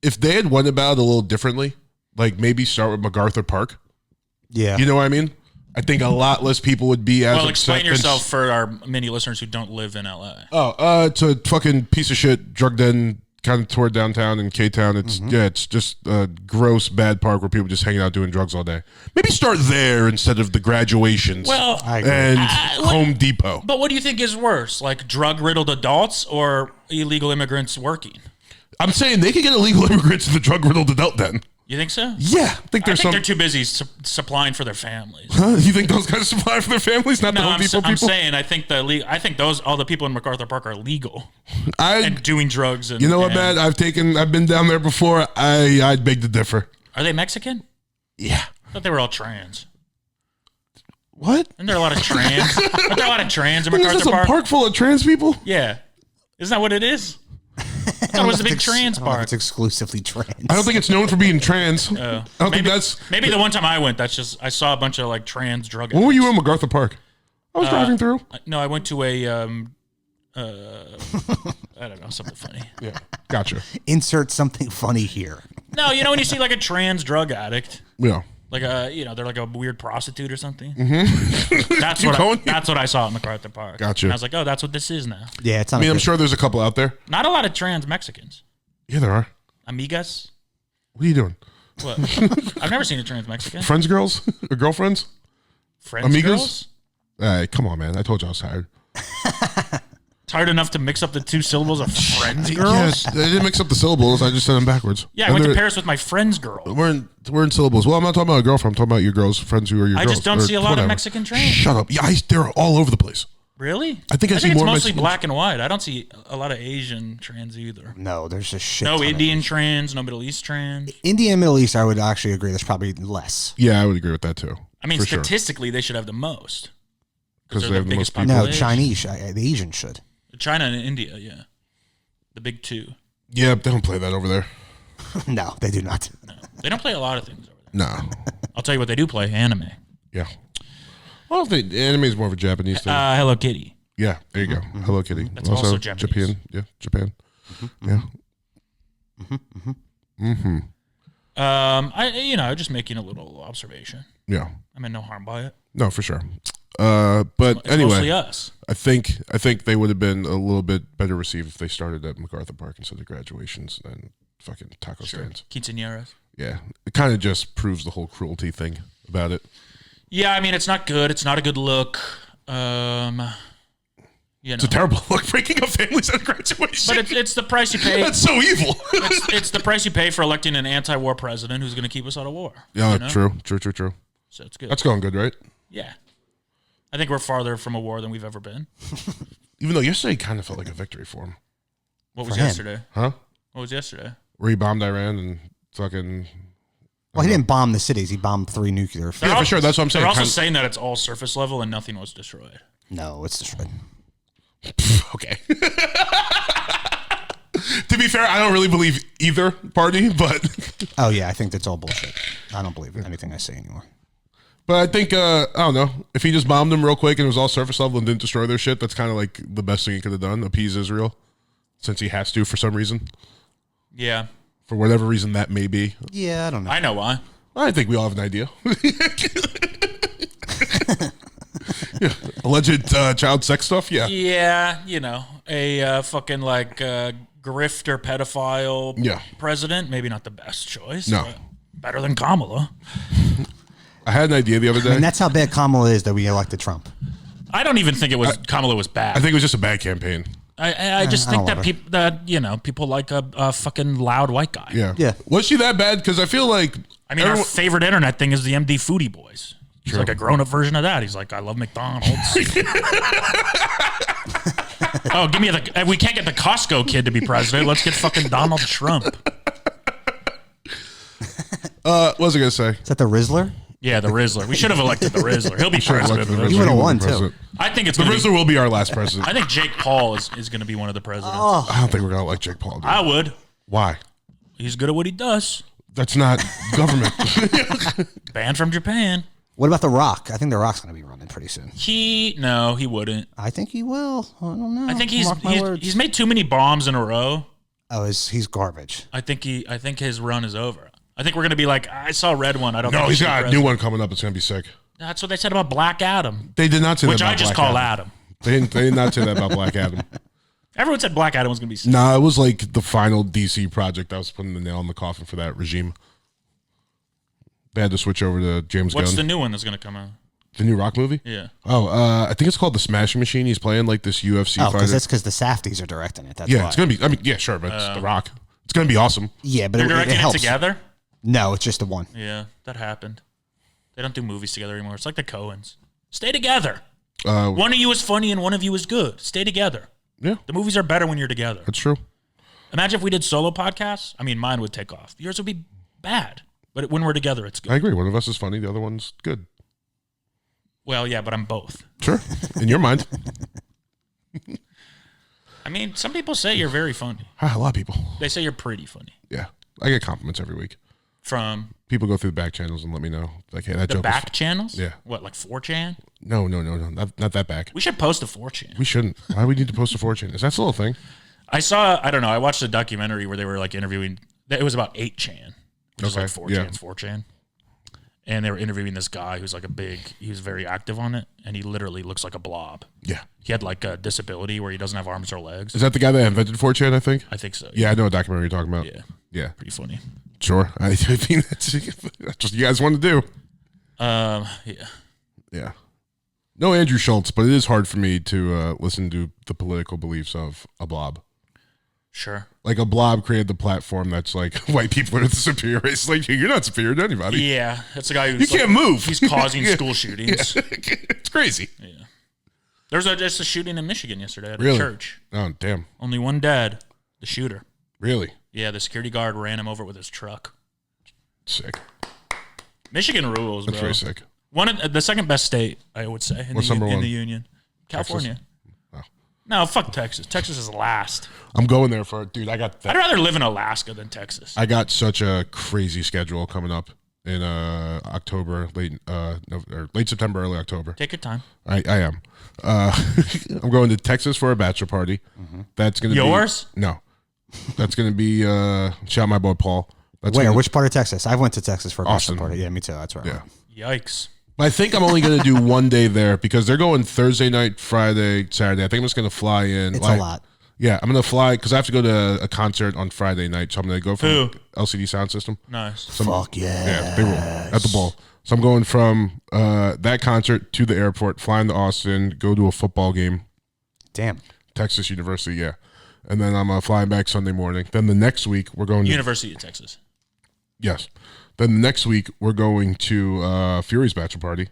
if they had went about it a little differently, like maybe start with MacArthur Park. Yeah. You know what I mean? I think a lot less people would be as Well, upset explain and- yourself for our many listeners who don't live in LA. It's a fucking piece of shit drug den kind of toward downtown in K-Town. It's it's just a gross, bad park where people just hanging out doing drugs all day. Maybe start there instead of the graduations. Well, I agree. and what- Home Depot. but what do you think is worse, like drug-riddled adults or illegal immigrants working? I'm saying they could get illegal immigrants in the drug-riddled adult den. You think so? Yeah, I think I think there's some. they're too busy supplying for their families. Huh? You think those guys supply for their families, not the No, Home I'm, Depot I'm people? saying I think all the people in MacArthur Park are legal I, and doing drugs. And you know what, and- Matt? I've been down there before. I'd beg to differ. Are they Mexican? Yeah. I thought they were all trans. What? Isn't there a lot of trans? Aren't there a lot of trans in Is MacArthur this a Park? park full of trans people? Yeah. Isn't that what it is? I thought it was a big trans I don't know if park. It's exclusively trans. I don't think it's known for being trans. I don't think Maybe, that's. maybe the one time I went, that's just I saw a bunch of like trans drug. When were addicts. you in MacArthur Park? I was driving through. No, I went to a I don't know, something funny. Yeah, gotcha. Insert something funny here. No, you know when you see like a trans drug addict, Yeah. like they're like a weird prostitute or something. Mm-hmm. That's what I saw at MacArthur Park. Gotcha. And I was like, oh, that's what this is now. Yeah, it's not. I mean, a I'm good- sure there's a couple out there. Not a lot of trans Mexicans. Yeah, there are. Amigas. What are you doing? What? I've never seen a trans Mexican. Friends, girls, or girlfriends? Friends, Amigas? girls. Hey, come on, man. I told you I was tired. Tired enough to mix up the two syllables of friends, girls. Yes, they didn't mix up the syllables. I just said them backwards. Yeah, I And went to they're- Paris with my friend's girl. We're in syllables. Well, I'm not talking about a girlfriend. I'm talking about your girls, friends who are your I girls. just don't or see a lot whatever. of Mexican trans. Shut up. Yeah, they're all over the place. Really? I think I see it's more mostly Mexicans. black and white. I don't see a lot of Asian trans either. No, there's a shit. No ton of Indian it. trans, no Middle East trans. India and Middle East, I would actually agree. There's probably less. Yeah, I would agree with that too. I mean, for sure. statistically, they should have the most. Because they're they the have the most biggest people. No, Population. Chinese. The Asian should. China and India, yeah. The big two. Yeah, they don't play that over there. No, they do not. No. They don't play a lot of things over there. No. I'll tell you what they do play, anime. Yeah. I don't think anime is more of a Japanese thing. Hello Kitty. Yeah, there you go. Hello Kitty. That's also Japanese. Japan. Yeah, Japan. Yeah. Just making a little observation. Yeah. I mean, no harm by it. No, for sure. But It's mostly anyway, us. I think they would have been a little bit better received if they started at MacArthur Park instead of graduations and fucking taco stands. Quinceañeras. Yeah. It kind of just proves the whole cruelty thing about it. Yeah, I mean, it's not good. It's not a good look. It's a terrible look, breaking up families at graduation. But it's the price you pay. That's so evil. it's the price you pay for electing an anti-war president who's going to keep us out of war. Yeah, you know? true. So it's good. That's going good, right? Yeah. I think we're farther from a war than we've ever been. Even though yesterday kind of felt like a victory for him. What was For him. yesterday? Huh? What was yesterday? Where he bombed Iran and fucking... Well, he didn't bomb the cities. He bombed 3 nuclear. Yeah, for sure. That's what I'm saying. They're also Kind- saying that it's all surface level and nothing was destroyed. No, it's destroyed. Okay. To be fair, I don't really believe either party, but Oh yeah, I think that's all bullshit. I don't believe anything I say anymore. I think I don't know, if he just bombed them real quick and it was all surface level and didn't destroy their shit, that's kind of like the best thing he could have done, appease Israel, since he has to for some reason, Yeah. for whatever reason that may be. Yeah, I don't know. I know why. I think we all have an idea. Yeah. Alleged child sex stuff. Yeah. Yeah, you know, a fucking like grifter pedophile Yeah. president. Maybe not the best choice. No. But better than Kamala. I had an idea the other day. And that's how bad Kamala is that we elected Trump. I don't even think it was Kamala was bad. I think it was just a bad campaign. I just I think don't that love people that people like a fucking loud white guy. Yeah. Yeah. Was she that bad? Because I feel like I mean, our favorite internet thing is the MD Foodie Boys. He's like a grown-up version of that. He's like, I love McDonald's. Oh, give me we can't get the Costco kid to be president. Let's get fucking Donald Trump. what was I gonna say? Is that the Rizzler? Yeah, the Rizzler. We should have elected the Rizzler. He'll be president. Elected the of Rizzler. it. You would've He will won, be too. president. I think it's The going to Rizzler be. will be our last president. I think Jake Paul is going to be one of the presidents. I don't think we're gonna elect Jake Paul. Dude. I would. Why? He's good at what he does. That's not government. Banned from Japan. What about The Rock? I think The Rock's going to be running pretty soon. He wouldn't. I think he will. I don't know. I think Mark my words. he's made too many bombs in a row. Oh, he's garbage. I think his run is over. I think we're going to be like, I saw a red one. I don't know. No, he's got a new one coming up. It's gonna be sick. That's what they said about Black Adam, They did not say which that about I just Black call Adam. Adam. They did not say that about Black Adam. Everyone said Black Adam was going to be sick. Nah, it was like the final DC project that was putting the nail in the coffin for that regime. They had to switch over to James What's Gunn. the new one that's going to come out? The new Rock movie? Yeah. Oh, I think it's called The Smashing Machine. He's playing like this UFC Oh, fighter. because the Safdies are directing it. That's Yeah, why. it's gonna be. I mean, yeah, sure, but it's The Rock. It's gonna be awesome. Yeah, but They're it directing it helps. together? No, it's just the one. Yeah, that happened. They don't do movies together anymore. It's like the Coens. Stay together. Uh, One of you is funny and one of you is good. Stay together. yeah, The movies are better when you're together. that's true. Imagine if we did solo podcasts. I mean, mine would take off. Yours would be bad. But when we're together, it's good. I agree. One of us is funny. The other one's good. Well, yeah, but I'm both. Sure, in your mind. I mean, some people say you're very funny. A lot of people. They say you're pretty funny. Yeah, I get compliments every week. From People go through the back channels and let me know, like, hey, that the joke. back channels? Yeah. What, like 4chan? No, not that back. We should post a 4chan. We shouldn't. Why do we need to post a fortune? Is that still a thing? I don't know, I watched a documentary where they were like interviewing, it was about 8chan, which is Okay, like 4chan's yeah. 4chan. And they were interviewing this guy who's like he was very active on it, and he literally looks like a blob. Yeah. He had like a disability where he doesn't have arms or legs. Is that the guy that invented 4chan? I think. I think so. Yeah, I know what documentary you're talking about. Yeah. Yeah. Pretty funny. Sure. I mean, that's what you guys want to do. Yeah. Yeah. No Andrew Schultz, but it is hard for me to listen to the political beliefs of a blob. Sure. Like a blob created the platform that's like white people are the superior race. Like you're not superior to anybody. Yeah. That's a guy who's You can't move. He's causing Yeah. school shootings. It's crazy. There was just a shooting in Michigan yesterday at Really? a church. Oh, damn. Only one dead. The shooter. Really? Yeah, the security guard ran him over with his truck. Sick. Michigan rules, That's bro. very sick. One of the second best state, I would say, in, What's the, number in one? the union. California. Oh. No, fuck Texas. Texas is last. I'm going there for dude. I got I'd rather live in Alaska than Texas. I got such a crazy schedule coming up in October, late September, early October. Take your time. I am. I'm going to Texas for a bachelor party. That's gonna Yours? be no. That's gonna be shout out my boy Paul. That's Where? gonna- Which part of Texas? I went to Texas for a bachelor Austin. party. Yeah, me too. That's right. Yeah. Yikes. I think I'm only gonna do one day there because they're going Thursday night, Friday, Saturday. I think I'm just gonna fly in. It's a lot. Yeah, I'm gonna fly because I have to go to a concert on Friday night, so I'm gonna go from Who? LCD Sound System. Nice. Fuck yeah. Yeah, they rule at the ball. So I'm going from that concert to the airport, flying to Austin, go to a football game, Damn. Texas University, yeah, and then I'm flying back Sunday morning. Then the next week we're going to University of Texas. yes. Then the next week we're going to Fury's bachelor party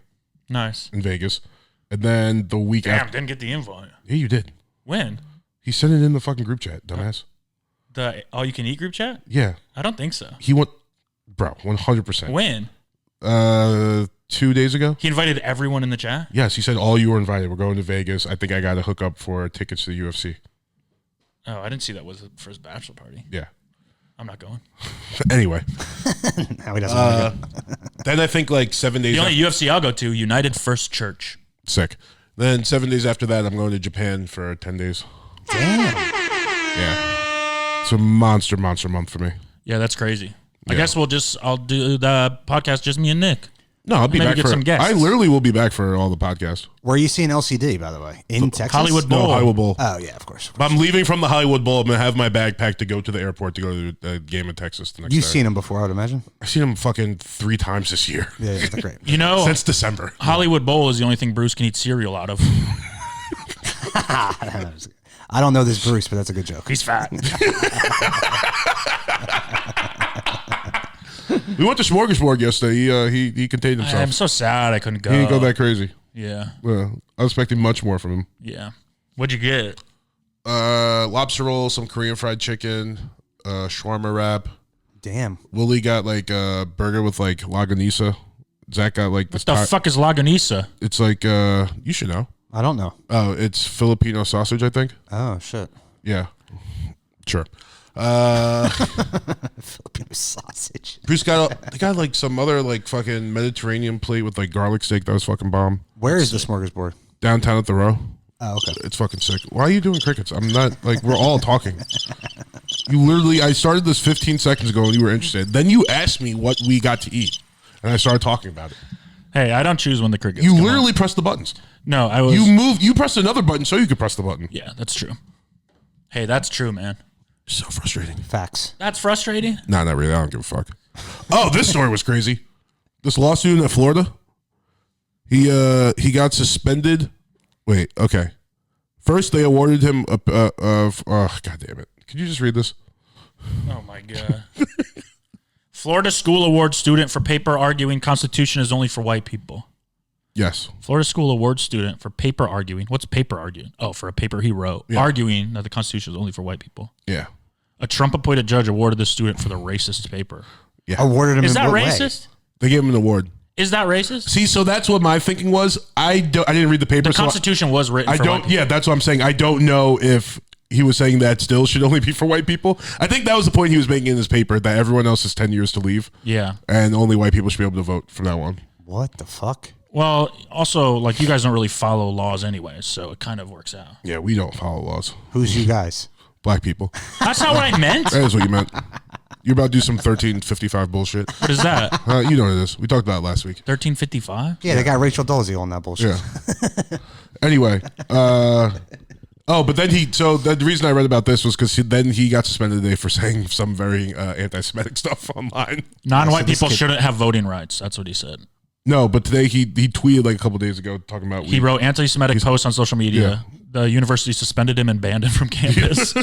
Nice. in Vegas, and then the week Damn, after, didn't get the invite. yeah, you did. When? He sent it in the fucking group chat, dumbass. The all you can eat group chat? Yeah, I don't think so. he went, bro, 100%. When? 2 days ago. He invited everyone in the chat? Yes, he said all you were invited. We're going to Vegas. I think I got to hook up for tickets to the UFC. Oh, I didn't see that was for his bachelor party. Yeah. I'm not going. Anyway, Now he doesn't want to go. then I think like 7 days. The only UFC I'll go to, United First Church. Sick. Then 7 days after that, I'm going to Japan for 10 days. Damn. Yeah. It's a monster month for me. Yeah, that's crazy. I Yeah. guess I'll do the podcast, just me and Nick. No, I'll be Maybe back get for. some guests. I literally will be back for all the podcasts. Where are you seeing LCD, by the way? In Texas? Hollywood No, Bowl. Hollywood Bowl. Oh, yeah, of course. But I'm leaving from the Hollywood Bowl. I'm gonna have my bag packed to go to the airport to go to the game in Texas the next You've day. seen him before, I would imagine. I've seen him fucking 3 times this year. Yeah, they're great. You know, Since December. Hollywood Bowl is the only thing Bruce can eat cereal out of. I don't know this Bruce, but that's a good joke. He's fat. We went to Smorgasbord yesterday. He contained himself. I'm so sad I couldn't go. He didn't go that crazy. Yeah. Well, I was expecting much more from him. Yeah. What'd you get? Lobster roll, some Korean fried chicken, shawarma wrap. Damn. Willie got like a burger with like Laganisa. Zach got like this. The fuck is Laganisa? It's like you should know. I don't know. Oh, it's Filipino sausage, I think. Oh, shit. Yeah, sure. Filipino sausage. Bruce they got like some other like fucking Mediterranean plate with like garlic steak that was fucking bomb. Where is the smorgasbord? Downtown at the Row. Oh, okay. It's fucking sick. Why are you doing crickets? I'm not like we're all talking. You literally, I started this 15 seconds ago and you were interested. Then you asked me what we got to eat, and I started talking about it. Hey, I don't choose when the crickets You come literally pressed the buttons. on. No, I was. You pressed another button so you could press the button. Yeah, that's true. Hey, that's true, man. So frustrating. Facts. That's frustrating. No, not really. I don't give a fuck. Oh, this story was crazy. This law student in Florida, he got suspended. Wait, okay. First, they awarded him God damn it. Could you just read this? Oh my god. Florida School Award student for paper arguing Constitution is only for white people. Yes. Florida School Award student for paper arguing. What's paper arguing? Oh, for a paper he wrote. Yeah. Arguing that the Constitution is only for white people. Yeah. A Trump-appointed judge awarded the student for the racist paper. Yeah. Awarded him Is in that what way? racist? They gave him an award. Is that racist? See, so that's what my thinking was. I didn't read the paper. The so Constitution was written I for don't. white people. Yeah, that's what I'm saying. I don't know if he was saying that still should only be for white people. I think that was the point he was making in his paper, that everyone else has 10 years to leave. Yeah. And only white people should be able to vote from now on. What the fuck? Well, also, like, you guys don't really follow laws anyway, so it kind of works out. Yeah, we don't follow laws. Who's you guys? Black people. That's not what I meant. That is what you meant. You're about to do some 1355 bullshit. What is that? You know what it is. We talked about it last week. 1355? Yeah, they got Rachel Dolezal on that bullshit. Yeah. Anyway. But then the reason I read about this was because then he got suspended today for saying some very anti-Semitic stuff online. Non-white this people kid- shouldn't have voting rights. That's what he said. No, but today he tweeted like a couple days ago talking about He wrote anti-Semitic posts on social media. Yeah. The university suspended him and banned him from campus.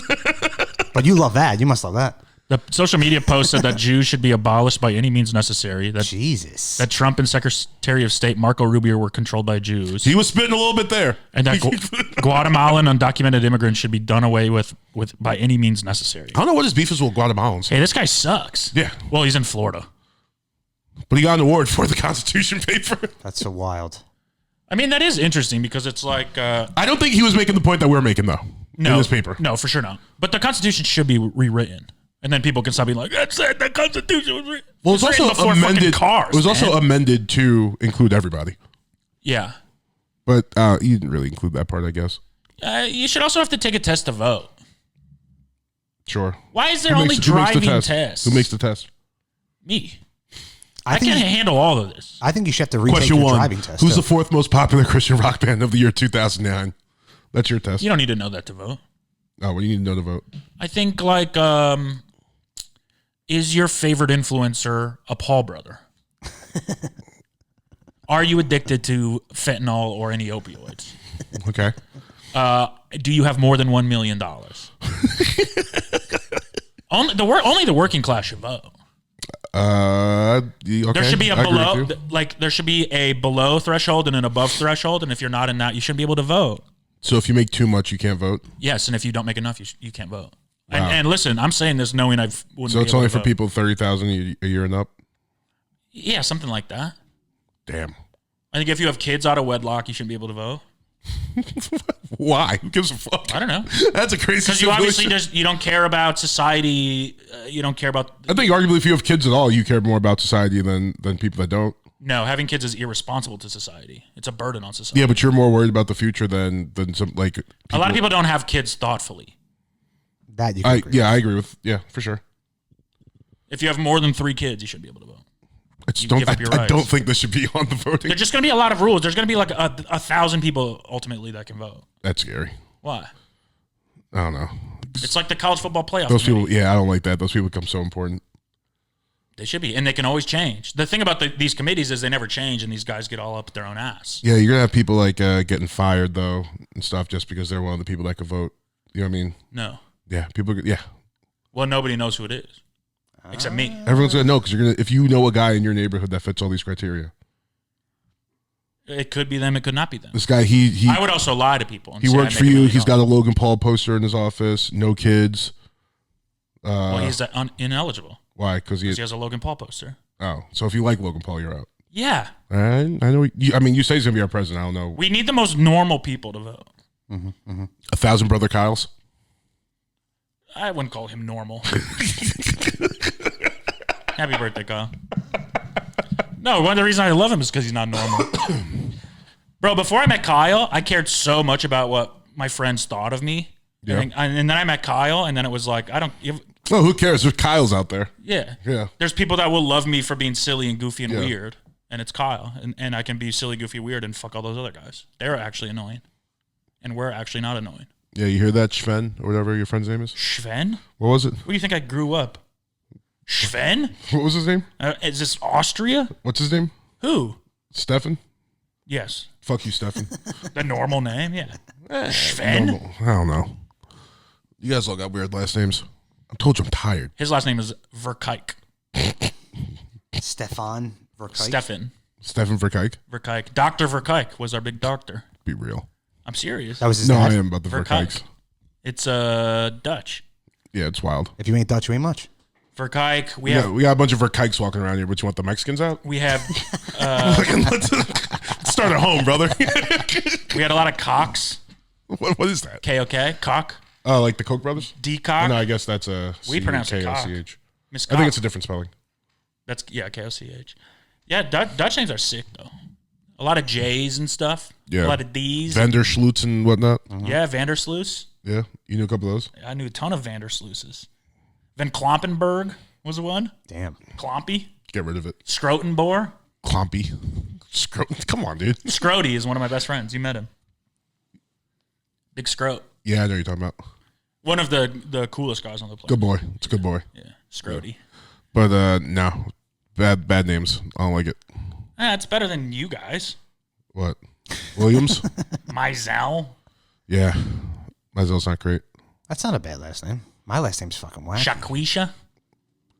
But you love that. You must love that. The social media post said that Jews should be abolished by any means necessary. Jesus. That Trump and Secretary of State Marco Rubio were controlled by Jews. He was spitting a little bit there. And that Guatemalan undocumented immigrants should be done away with by any means necessary. I don't know what his beef is with Guatemalans, Hey, this guy sucks. Yeah. Well, he's in Florida. but he got an award for the Constitution paper. That's so wild. I mean, that is interesting because it's like I don't think he was making the point that we're making though. In this paper. No, for sure not. But the Constitution should be rewritten. And then people can stop being like, that's it, the Constitution was written. Well, it's written also before fucking amended. cars, it was also man. amended to include everybody, Yeah. but you didn't really include that part, I guess. You should also have to take a test to vote. Sure. Why is there Who only makes- who makes the driving test? tests? Who makes the test? Me. I I think can't you- handle all of this. I think you should have to retake Question your one: driving test. Who's too. the 4th most popular Christian rock band of the year 2009? That's your test. You don't need to know that to vote. Oh, well, you need to know to vote. I think like, is your favorite influencer a Paul brother? Are you addicted to fentanyl or any opioids? Okay. Do you have more than $1 million? Only the working class should vote. Okay. There should be a I agree below, with you. like there should be a below threshold and an above threshold, and if you're not in that, you shouldn't be able to vote. So if you make too much, you can't vote. Yes, and if you don't make enough, you can't vote. And listen, I'm saying this knowing wouldn't So be it's able only to for vote. people 30,000 a year and up. Yeah, something like that. Damn. I think if you have kids out of wedlock, you shouldn't be able to vote. Why? Who gives a fuck? I don't know. That's a crazy. Because you obviously situation. you don't care about society. You don't care about. I think arguably, if you have kids at all, you care more about society than people that don't. No, having kids is irresponsible to society. It's a burden on society. Yeah, but you're more worried about the future than some like. A lot of people don't have kids thoughtfully. That you can agree I agree with. Yeah, for sure. If you have more than 3 kids, you should be able to vote. I just You don't. give up your I rights. don't think this should be on the voting. There's just going to be a lot of rules. There's going to be like 1,000 people ultimately that can vote. That's scary. Why? I don't know. It's like the college football playoff. Those committee. people. Yeah, I don't like that. Those people become so important. They should be, and they can always change. The thing about these committees is they never change, and these guys get all up their own ass. Yeah, you're gonna have people like getting fired though and stuff just because they're one of the people that could vote. You know what I mean? No. Yeah, people. Yeah, Well, nobody knows who it is except me. everyone's gonna know because you're gonna if you know a guy in your neighborhood that fits all these criteria. It could be them. It could not be them. This guy, he I would also lie to people. And he say worked I for make $1 you. million. He's got a Logan Paul poster in his office. No kids. Well, he's ineligible Why? Because he. because he has a Logan Paul poster. Oh, so if you like Logan Paul, you're out. Yeah. I know. I mean, you say he's gonna be our president. I don't know. We need the most normal people to vote. 1,000 brother Kyles. I wouldn't call him normal. Happy birthday, Kyle. No, one of the reasons I love him is because he's not normal. Bro, before I met Kyle, I cared so much about what my friends thought of me. Yeah. And then I met Kyle, and then it was like, I don't give. Oh, who cares? There's Kyles out there. Yeah. Yeah. There's people that will love me for being silly and goofy and Yeah. weird, and it's Kyle. And I can be silly, goofy, weird, and fuck all those other guys. They're actually annoying. And we're actually not annoying. Yeah, you hear that, Sven, or whatever your friend's name is? Sven? What was it? Where do you think I grew up? Sven? What was his name? Is this Austria? What's his name? Who? Stefan? Yes. Fuck you, Stefan. The normal name, yeah. Sven? Normal. I don't know. You guys all got weird last names. I told you I'm tired. His last name is Verkijk. Stefan Verkijk. Stefan Stefan Verkijk. Verkijk. Dr. Verkijk was our big doctor. Be real. I'm serious. That was his No, dad. I am about the Verkijk. Verkijks. It's Dutch. Yeah, it's wild. If you ain't Dutch, you ain't much. Verkijk. We Yeah, have we got a bunch of Verkijks walking around here, but you want the Mexicans out? we have Let's start at home, brother. we had a lot of cocks. What is that? KOK. Cock. Oh, like the Koch brothers? D-cock. No, I guess that's a We pronounce it cock. K-O-C-H. Miss I Cock. think it's a different spelling. That's KOCH. Yeah, Dutch names are sick though. A lot of J's and stuff. Yeah. A lot of D's. Vander Schlutz and whatnot. Yeah, Vandersloos. Yeah, you knew a couple of those. I knew a ton of Vanderslooses. Van Klompenberg was the one. Damn. Klompy. Get rid of it. Scrotenboer. Clompy. Come on, dude. Scrody is one of my best friends. You met him. Big Scrote. Yeah, I know what you're talking about. One of the coolest guys on the planet. Good boy. It's a good boy. Yeah, Scrody. But no, bad names. I don't like it. It's better than you guys. What? Williams? Mizell. Yeah. Myself's not great. That's not a bad last name. My last name's fucking whack. Shaquisha.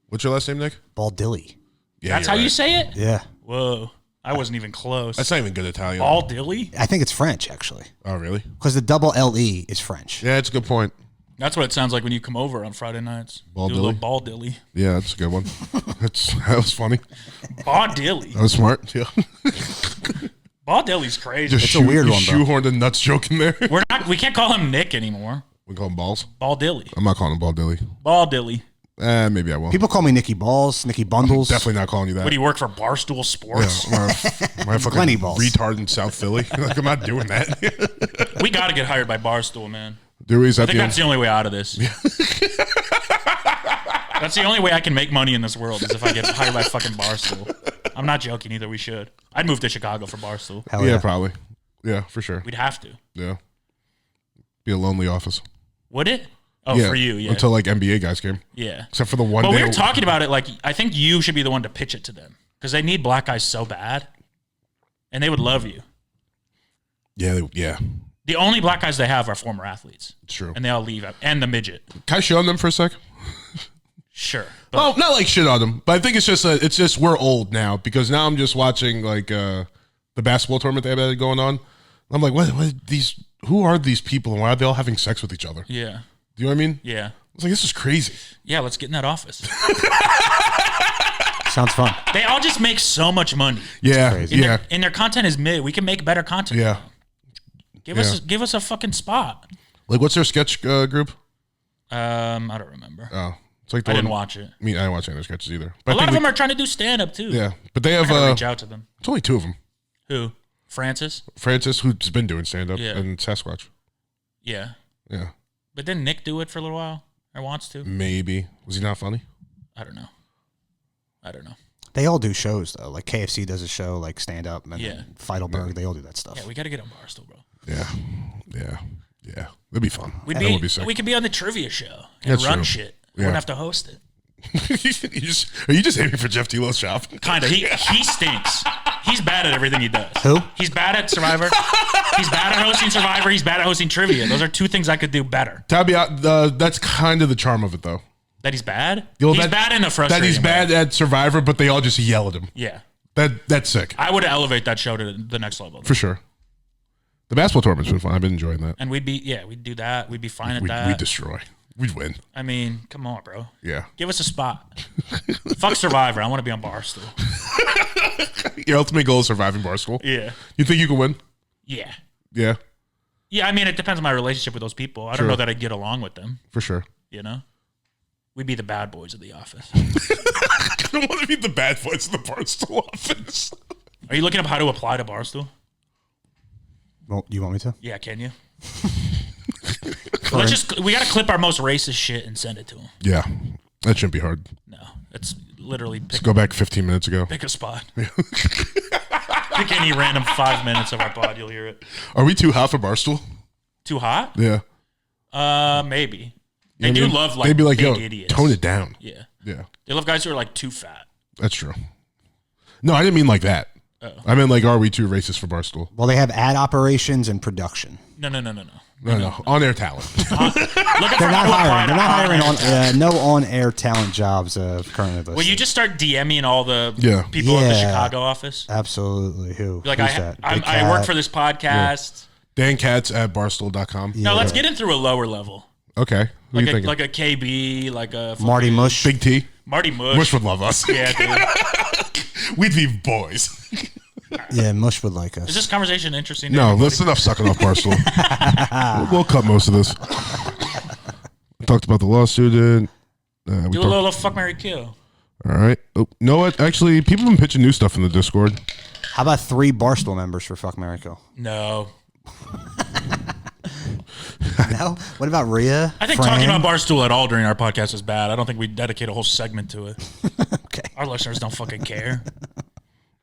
What's your last name, Nick? Baldilli. Yeah, That's you're how you right. say it? Yeah. Whoa. I wasn't even close. That's not even good Italian. Baldilli? I think it's French, actually. Oh, really? Because the double LE is French. Yeah, it's a good point. That's what it sounds like when you come over on Friday nights. Baldilli? Do a little Baldilli. Yeah, that's a good one. That was funny. Baldilli. That was smart. Yeah. Baldilli's crazy. Just a weird one, bro. shoehorned a nuts joke in there. We can't call him Nick anymore. We call him balls. Baldilli. I'm not calling him ball dilly. Baldilli. Maybe I will. People call me Nicky Balls, Nicky Bundles. Definitely not calling you that. Would he work for Barstool Sports? Yeah, my fucking Plenty balls. retard in South Philly. Like, I'm not doing that. We got to get hired by Barstool, man. Dewey's I at think the that's the only way out of this. That's the only way I can make money in this world is if I get hired by fucking Barstool. I'm not joking either. We should. I'd move to Chicago for Barstool. Hell yeah, yeah. probably. Yeah, for sure. We'd have to. Yeah. Be a lonely office. Would it? Oh, Yeah, for you, yeah. Until like NBA guys came. Yeah. Except for the one But day. we were talking about it. Like, I think you should be the one to pitch it to them because they need black guys so bad, and they would love you. Yeah, The only black guys they have are former athletes, it's true. and they all leave. And the midget, Can I shit on them for a sec? sure. But Oh, not like shit on them, but I think it's just we're old now because now I'm just watching like the basketball tournament they had going on. I'm like, what these? Who are these people and why are they all having sex with each other? yeah, Do you know what I mean? yeah, I was like, this is crazy. yeah. Let's get in that office. Sounds fun. They all just make so much money. Yeah, crazy. yeah, And their content is mid. We can make better content. yeah. Give us a fucking spot. Like, what's their sketch group? I don't remember. Oh, it's like the I didn't one- watch it. I mean, I didn't watch any of their sketches either. A But I lot think of them are trying to do stand up too. yeah, but they have I gotta reach out to them. it's only two of them. Who? Francis? Francis, who's been doing stand up, Yeah. and Sasquatch. Yeah. Yeah, But didn't Nick do it for a little while? Or wants to? maybe was he not funny? I don't know. They all do shows though. Like KFC does a show, like stand up, and Yeah. Feidelberg. They all do that stuff. Yeah, we got to get on Barstool, bro. Yeah. It'd be fun. We'd That would be sick. we could be on the trivia show and That's run true. shit. We Yeah. wouldn't have to host it. Are you just aiming for Jeff Delo's shop? Kind of. He stinks. He's bad at everything he does. Who? He's bad at Survivor. He's bad at hosting Survivor. He's bad at hosting trivia. Those are two things I could do better. That's kind of the charm of it, though. That he's bad? Well, He's that- bad in a frustrating That he's way. bad at Survivor, but they all just yell at him. Yeah. That's sick I would elevate that show to the next level. for sure. The basketball tournament's been fun. I've been enjoying that. And we'd do that. We'd be fine at that. We'd destroy. We'd win. I mean, come on, bro. Yeah. Give us a spot. Fuck Survivor. I want to be on Barstool. Your ultimate goal is surviving Barstool. Yeah. You think you can win? Yeah. Yeah, Yeah, I mean, it depends on my relationship with those people. I Sure. don't know that I'd get along with them, for sure. you know? We'd be the bad boys of the office. I don't want to be the bad boys in the Barstool office. Are you looking up how to apply to Barstool? Well, you want me to? Yeah, can you? We got to clip our most racist shit and send it to them. Yeah, that shouldn't be hard. No, it's literally Let's go back 15 minutes ago. pick a spot. Pick any random 5 minutes of our pod, you'll hear it. Are we too hot for Barstool? Too hot? Yeah. Maybe. You They know do what I mean? love like They'd be like, big yo, idiots. tone it down. Yeah. Yeah, They love guys who are like too fat. that's true. No, I didn't mean like that. I meant like, are we too racist for Barstool? Well, they have ad operations and production. No. No. On-air talent. Look at They're not hiring. They're not hiring on no on-air talent jobs currently listed. Well, you just start DMing all the Yeah. people at the Yeah. Chicago office. Absolutely. Who? Like, Who's that? Big I work Cat? for this podcast. Dan Katz at barstool.com. No, let's get in through a lower level. Okay. Who you thinking? Like a KB, like a fucking Marty Mush. Big T. Marty Mush. Mush would love us. Yeah, dude. We'd be boys. Yeah, Mush would like us. Is this conversation interesting? to No, everybody? that's enough sucking off Barstool. We'll cut most of this. I talked about the lawsuit. Do a little fuck, marry, kill. All right. Oh, know what? Actually, people have been pitching new stuff in the Discord. How about 3 Barstool members for Fuck Mary Kill? No. No? What about Rhea? I think Fran? talking about Barstool at all during our podcast is bad. I don't think we dedicate a whole segment to it. Okay. Our listeners don't fucking care.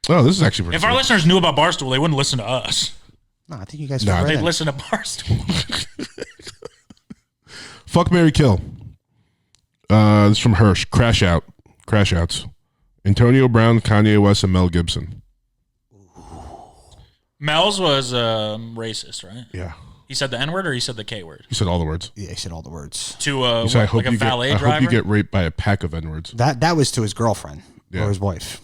Oh, this is actually pretty If our cool. listeners knew about Barstool, they wouldn't listen to us. No, I think you guys Nah, fit right They'd in. listen to Barstool. Fuck, marry, kill. This is from Hirsch. Crash outs. Antonio Brown, Kanye West, and Mel Gibson. Mel's was racist, right? Yeah. He said the N word or he said the K word He said all the words. Yeah, he said all the words. to He said, like a valet driver. I hope you get raped by a pack of N-words. That was to his girlfriend Yeah. or his wife.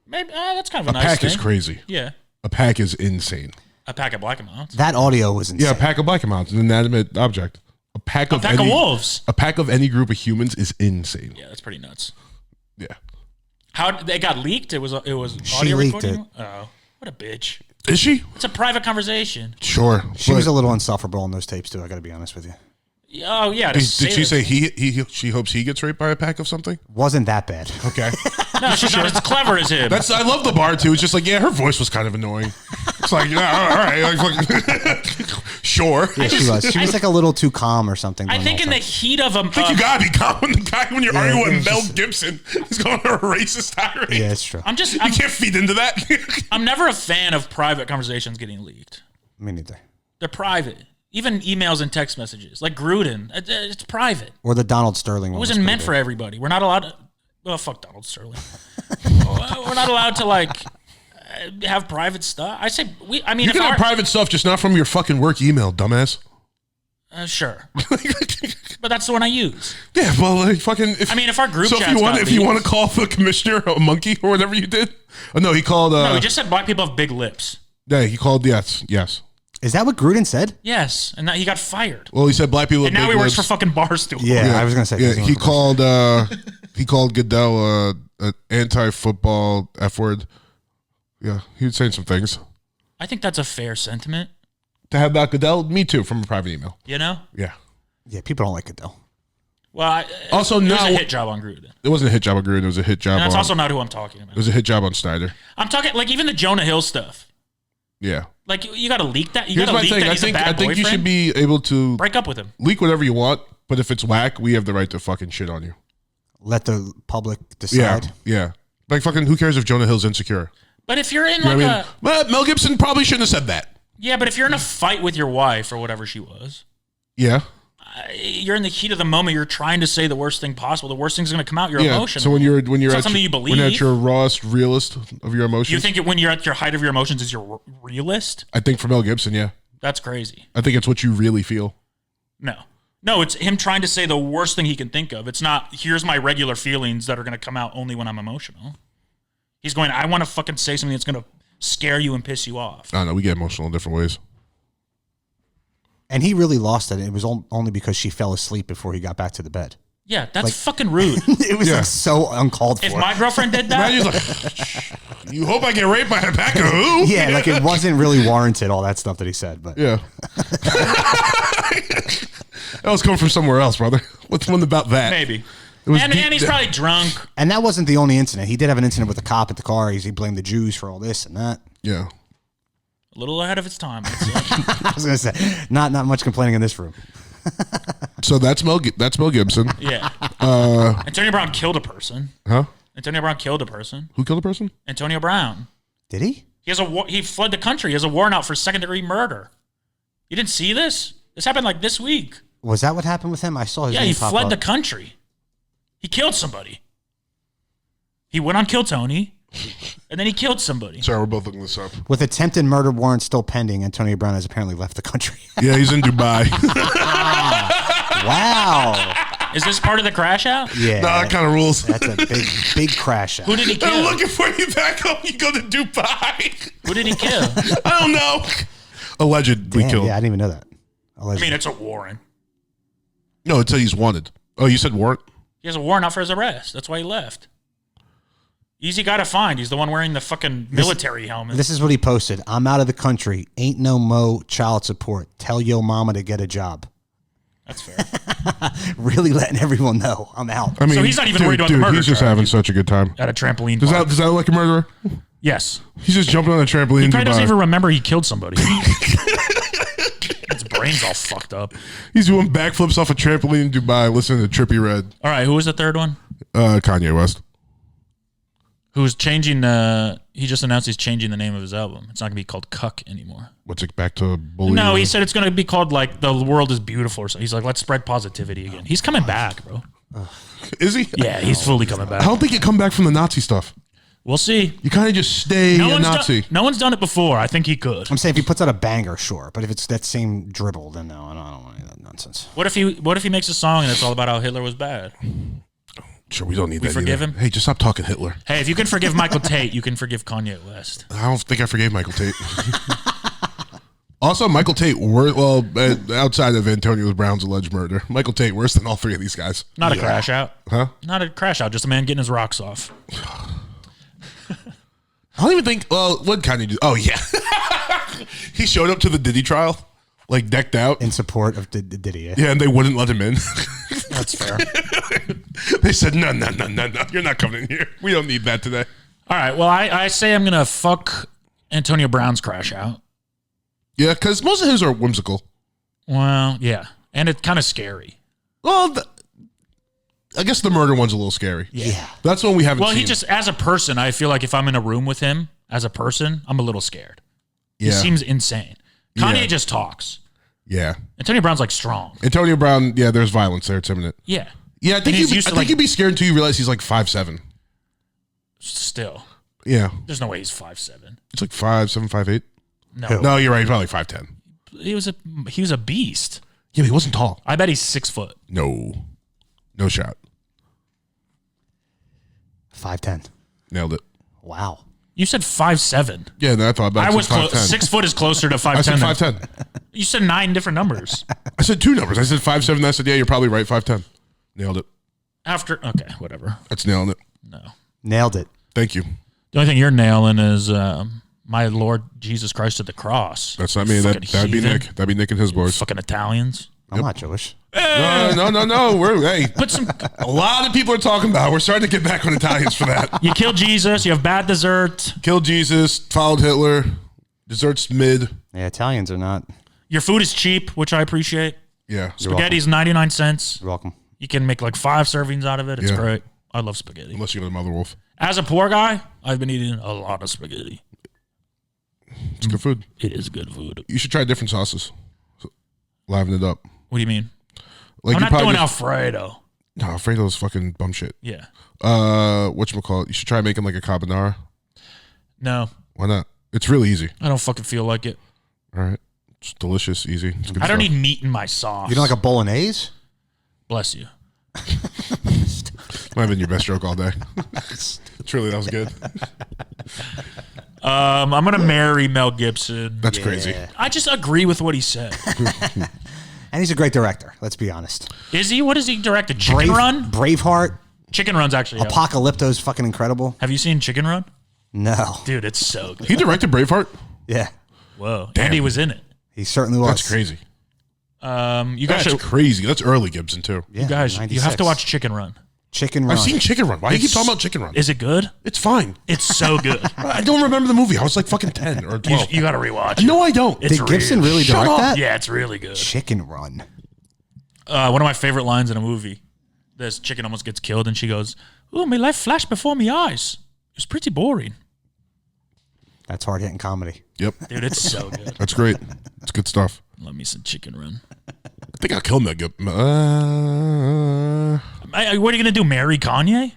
Maybe that's kind of a A nice pack thing. is crazy. Yeah, A pack is insane. a pack of black amounts. That audio was insane. Yeah, a pack of black amounts, an inanimate object. A pack of Pack any, of wolves. A pack of any group of humans is insane. Yeah, that's pretty nuts. Yeah. How it got leaked? It was She audio leaked recording. it. Oh, what a bitch! Is she? It's a private conversation. Sure. She but was a little insufferable in those tapes too. I got to be honest with you. Oh yeah. did she say she hopes he gets raped by a pack of something? Wasn't that bad? Okay. No, she's not as clever as him. I love the bar too. It's just like, yeah, her voice was kind of annoying. It's like, yeah, all right. Like, sure. Yeah, she was. She was like a little too calm or something. I during think all in the time. heat of a. You gotta be calm when you're arguing it with was Mel just- Gibson. He's going on a racist tirade. Yeah, it's true. I'm You can't feed into that. I'm never a fan of private conversations getting leaked. Me neither. They're private. Even emails and text messages, like Gruden, it's private. Or the Donald Sterling one. It wasn't meant for everybody. We're not allowed to. Well, fuck Donald Sterling. We're not allowed to like have private stuff. I say we. I mean, You if can have our, private stuff, just not from your fucking work email, dumbass. Sure, but that's the one I use. Yeah, well, like, fucking. I mean, if our group so chat's if you want to call the commissioner a monkey or whatever you did, oh, no, he called. no, we just said black people have big lips. Yeah, he called. Yes. Is that what Gruden said? Yes, and now he got fired. Well, he said black people. And have now big he works lips. for fucking Barstool. Yeah, I was gonna say. Yeah, he's he one called. He called Goodell an anti-football F word. Yeah, he was saying some things. I think that's a fair sentiment. To have about Goodell, me too, from a private email. You know. Yeah. Yeah, people don't like Goodell. Well, Also, it was now a hit job on Gruden, it wasn't a hit job on Gruden. It was a hit job. and that's on, also not who I'm talking about. it was a hit job on Snyder. I'm talking like even the Jonah Hill stuff. Yeah. Like you got to leak that. You Here's got to my leak thing. that he's a bad I think you boyfriend. should be able to Break up with him. leak whatever you want, but if it's whack, we have the right to fucking shit on you. Let the public Yeah. decide. Yeah. Like fucking, who cares if Jonah Hill's insecure? But if you're in You know like what I mean? But Mel Gibson probably shouldn't have said that. yeah, but if you're in a fight with your wife or whatever she was, Yeah. you're in the heat of the moment. You're trying to say the worst thing possible. The worst thing's going to come out. Your Yeah. emotion. So when you're It's not at something your, you believe. when at your rawest, realist of your emotions, you think when you're at your height of your emotions is your realist? I think for Mel Gibson, yeah. That's crazy. I think it's what you really feel. No, it's him trying to say the worst thing he can think of. It's not, here's my regular feelings that are going to come out only when I'm emotional. He's going, I want to fucking say something that's going to scare you and piss you off. I don't know. We get emotional in different ways. And he really lost it. It was only because she fell asleep before he got back to the bed. Yeah, that's fucking rude. It was Yeah. like so uncalled for. If my girlfriend did that, Imagine like, you hope I get raped by a pack of who? yeah, like it wasn't really warranted, all that stuff that he said. But Yeah. That was coming from somewhere else, brother. What's one about that? maybe. It was And deep- he's probably drunk. and that wasn't the only incident. He did have an incident with the cop at the car. He blamed the Jews for all this and that. Yeah. A little ahead of its time. I'd say. I was gonna say not much complaining in this room. So that's Mel Gibson. Yeah. Antonio Brown killed a person. Huh? Antonio Brown killed a person. Who killed a person? Antonio Brown. Did he? He fled the country. He has a warrant out for second-degree murder. You didn't see this? This happened like this week. Was that what happened with him? I saw his Yeah, name he pop fled up. the country. He killed somebody. He went on Kill Tony, and then he killed somebody. Sorry, we're both looking this up. With attempted murder warrant still pending, Antonio Brown has apparently left the country. Yeah, he's in Dubai. Wow. Is this part of the crash out? Yeah. Nah, that kind of rules. That's a big crash out. Who did he They're kill? looking for you back home. You go to Dubai. Who did he kill? I don't know. Allegedly Damn, killed. yeah, I didn't even know that. I Allegedly. mean, it's a warrant. No, it said he's wanted. Oh, you said warrant? He has a warrant out for his arrest. That's why he left. Easy guy to find. He's the one wearing the fucking military helmet. This is what he posted. I'm out of the country. Ain't no mo child support. Tell yo mama to get a job. That's fair. Really letting everyone know I'm out. I mean, So he's not even worried about the murder He's just charge. having such a good time. At a trampoline Does park. that look like a murderer? Yes. He's just jumping on a trampoline. He in probably doesn't Dubai. even remember he killed somebody. His brain's all fucked up. He's doing backflips off a trampoline in Dubai, listening to Trippie Redd. All right, who was the third one? Kanye West. Who's changing he just announced he's changing the name of his album. It's not going to be called Cuck anymore. What's it back to bullying? No, he said it's going to be called like The World is Beautiful or something. He's like, let's spread positivity again. He's coming back, bro. Is he? Yeah, he's fully coming I back. don't think you come back from the Nazi stuff. We'll see. You kind of just stay a Nazi. No one's done it before. I think he could. I'm saying if he puts out a banger, sure. But if it's that same dribble, then no, I don't want any of that nonsense. What if he makes a song and it's all about how Hitler was bad? Sure, we don't need that. forgive either. him? Hey, just stop talking Hitler. Hey, if you can forgive Michael Tate, you can forgive Kanye West. I don't think I forgave Michael Tate. Also, Michael Tate, outside of Antonio Brown's alleged murder, Michael Tate worse than all three of these guys. Not a crash out. Huh? Not a crash out. Just a man getting his rocks off. I don't even think. Well, what kind of do? Oh yeah, he showed up to the Diddy trial, like decked out. In support of Diddy. Yeah. Yeah, and they wouldn't let him in. That's fair. They said, no, you're not coming in here. We don't need that today. All right. Well, I say I'm gonna fuck Antonio Brown's crash out. Yeah, because most of his are whimsical. Well, yeah, and it's kind of scary. Well, I guess the murder one's a little scary. Yeah. That's one we haven't Well, seen. he just, as a person, I feel like if I'm in a room with him as a person, I'm a little scared. He yeah. seems insane. Kanye Yeah. just talks. Yeah. Antonio Brown's like strong. Antonio Brown, yeah, there's violence there. It's imminent. Yeah. Yeah, I think, he's used to, like- you'd be scared until you realize he's like 5'7". Still, Yeah. there's no way he's 5'7". It's like 5'7", 5'8". No, No, you're right. He's probably 5'10". he was a beast. Yeah, but he wasn't tall. I bet he's 6 foot. No. No shot. 5'10". Nailed it. Wow. You said 5'7". Yeah, no, I thought about it. I was close. 6 foot is closer to 5'10". I said than- 5'10". You said 9 different numbers. I said two numbers. I said 5'7". I said, yeah, you're probably right. 5'10". Nailed it. Okay, whatever. That's nailing it. No. Nailed it. Thank you. The only thing you're nailing is my Lord Jesus Christ at the cross. That's not me. Fucking That'd be heathen. Nick. That'd be Nick and his boys. Fucking Italians. I'm not Jewish. No. Hey, Put some. a lot of people are talking about. We're starting to get back on Italians for that. You kill Jesus. You have bad dessert. Killed Jesus, followed Hitler. Desserts mid. Yeah, Italians are not. Your food is cheap, which I appreciate. Yeah. You're Spaghetti's 99 cents. You're welcome. You can make like 5 servings out of it. It's Yeah. great. I love spaghetti. Unless you're the Mother Wolf. As a poor guy, I've been eating a lot of spaghetti. It's good food. It is good food. You should try different sauces. Liven it up. What do you mean? Like I'm you not probably doing just- Alfredo. No, Alfredo's fucking bum shit. Yeah. Whatchamacallit? You should try making like a carbonara. No, Why not? It's really easy. I don't fucking feel like it. All right. It's delicious, easy. It's good I don't stuff. need meat in my sauce. You know, like a bolognese. Bless you. Might have been your best joke all day. Truly, that was good. I'm gonna marry Mel Gibson. That's crazy. I just agree with what he said. And he's a great director. Let's be honest. Is he? What does he direct? Chicken Run? Braveheart. Chicken Run's actually out. Apocalypto's fucking incredible. Have you seen Chicken Run? No. Dude, it's so good. He directed Braveheart? Yeah. Whoa. Damn. And he was in it. He certainly was. That's crazy. You guys That's should, crazy. That's early Gibson, too. Yeah, you guys, you have to 96. watch Chicken Run. Chicken Run. I've seen Chicken Run. Why do you keep talking about Chicken Run? Is it good? It's fine. It's so good. I don't remember the movie. I was like fucking 10 or 12. you got to rewatch it. No, I don't. It's Did Gibson real. really Shut direct up. that? Yeah, it's really good. Chicken Run. One of my favorite lines in a movie. This chicken almost gets killed, and she goes, "Oh, my life flashed before my eyes. It was pretty boring." That's hard hitting comedy. Yep. Dude, it's so good. That's great. It's good stuff. Love me some Chicken Run. I think I'll kill Mel Gibson. What are you gonna do? Marry Kanye?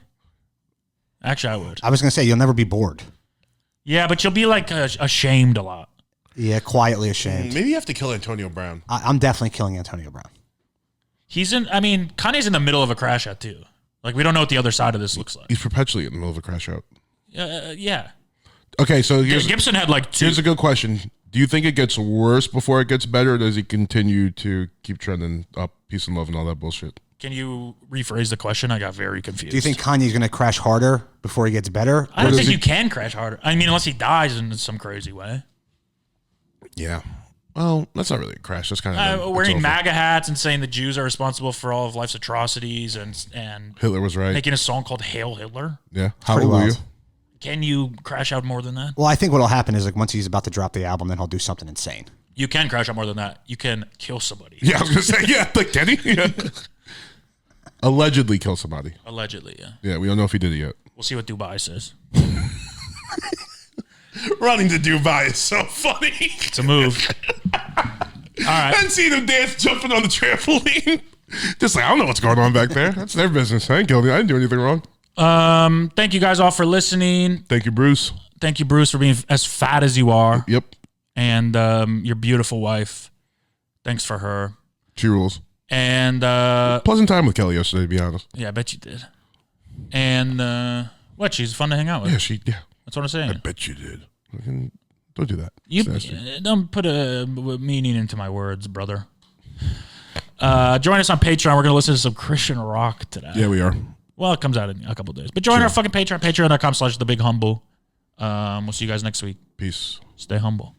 Actually, I would. I was gonna say you'll never be bored. Yeah, but you'll be like ashamed a lot. Yeah, quietly ashamed. Maybe you have to kill Antonio Brown. I'm definitely killing Antonio Brown. Kanye's in the middle of a crash out too. Like, we don't know what the other side of this looks like. He's perpetually in the middle of a crash out. Yeah. Okay, so Gibson had like two. here's a good question. Do you think it gets worse before it gets better, or does he continue to keep trending up, peace and love and all that bullshit? Can you rephrase the question? I got very confused. Do you think Kanye's gonna crash harder before he gets better? I don't does think he- you can crash harder. I mean, unless he dies in some crazy way. Yeah. Well, that's not really a crash. That's kind of Wearing MAGA hats and saying the Jews are responsible for all of life's atrocities and Hitler was right. making a song called Hail Hitler. Yeah. Pretty Hallelujah. wild. Can you crash out more than that? Well, I think what'll happen is like once he's about to drop the album, then he'll do something insane. You can crash out more than that. You can kill somebody. Yeah, I was gonna say, yeah, like can he? Yeah. Allegedly kill somebody. Allegedly, yeah. Yeah, we don't know if he did it yet. We'll see what Dubai says. Running to Dubai is so funny. It's a move. All right. And seeing him dance, jumping on the trampoline. Just like, I don't know what's going on back there. That's their business. I ain't guilty. I didn't do anything wrong. Thank you guys all for listening. Thank you, Bruce. Thank you, Bruce, for being as fat as you are. Yep. And your beautiful wife. Thanks for her. She rules. And Pleasant time with Kelly yesterday, to be honest. yeah, I bet you did. And what? She's fun to hang out with. Yeah. That's what I'm I saying. bet you did. Don't do that. You It's nasty. don't put a meaning into my words, brother. Join us on Patreon. We're going to listen to some Christian rock today. Yeah, we are. Well, it comes out in a couple days. But join our fucking Patreon, patreon.com/thebighumble. We'll see you guys next week. Peace. Stay humble.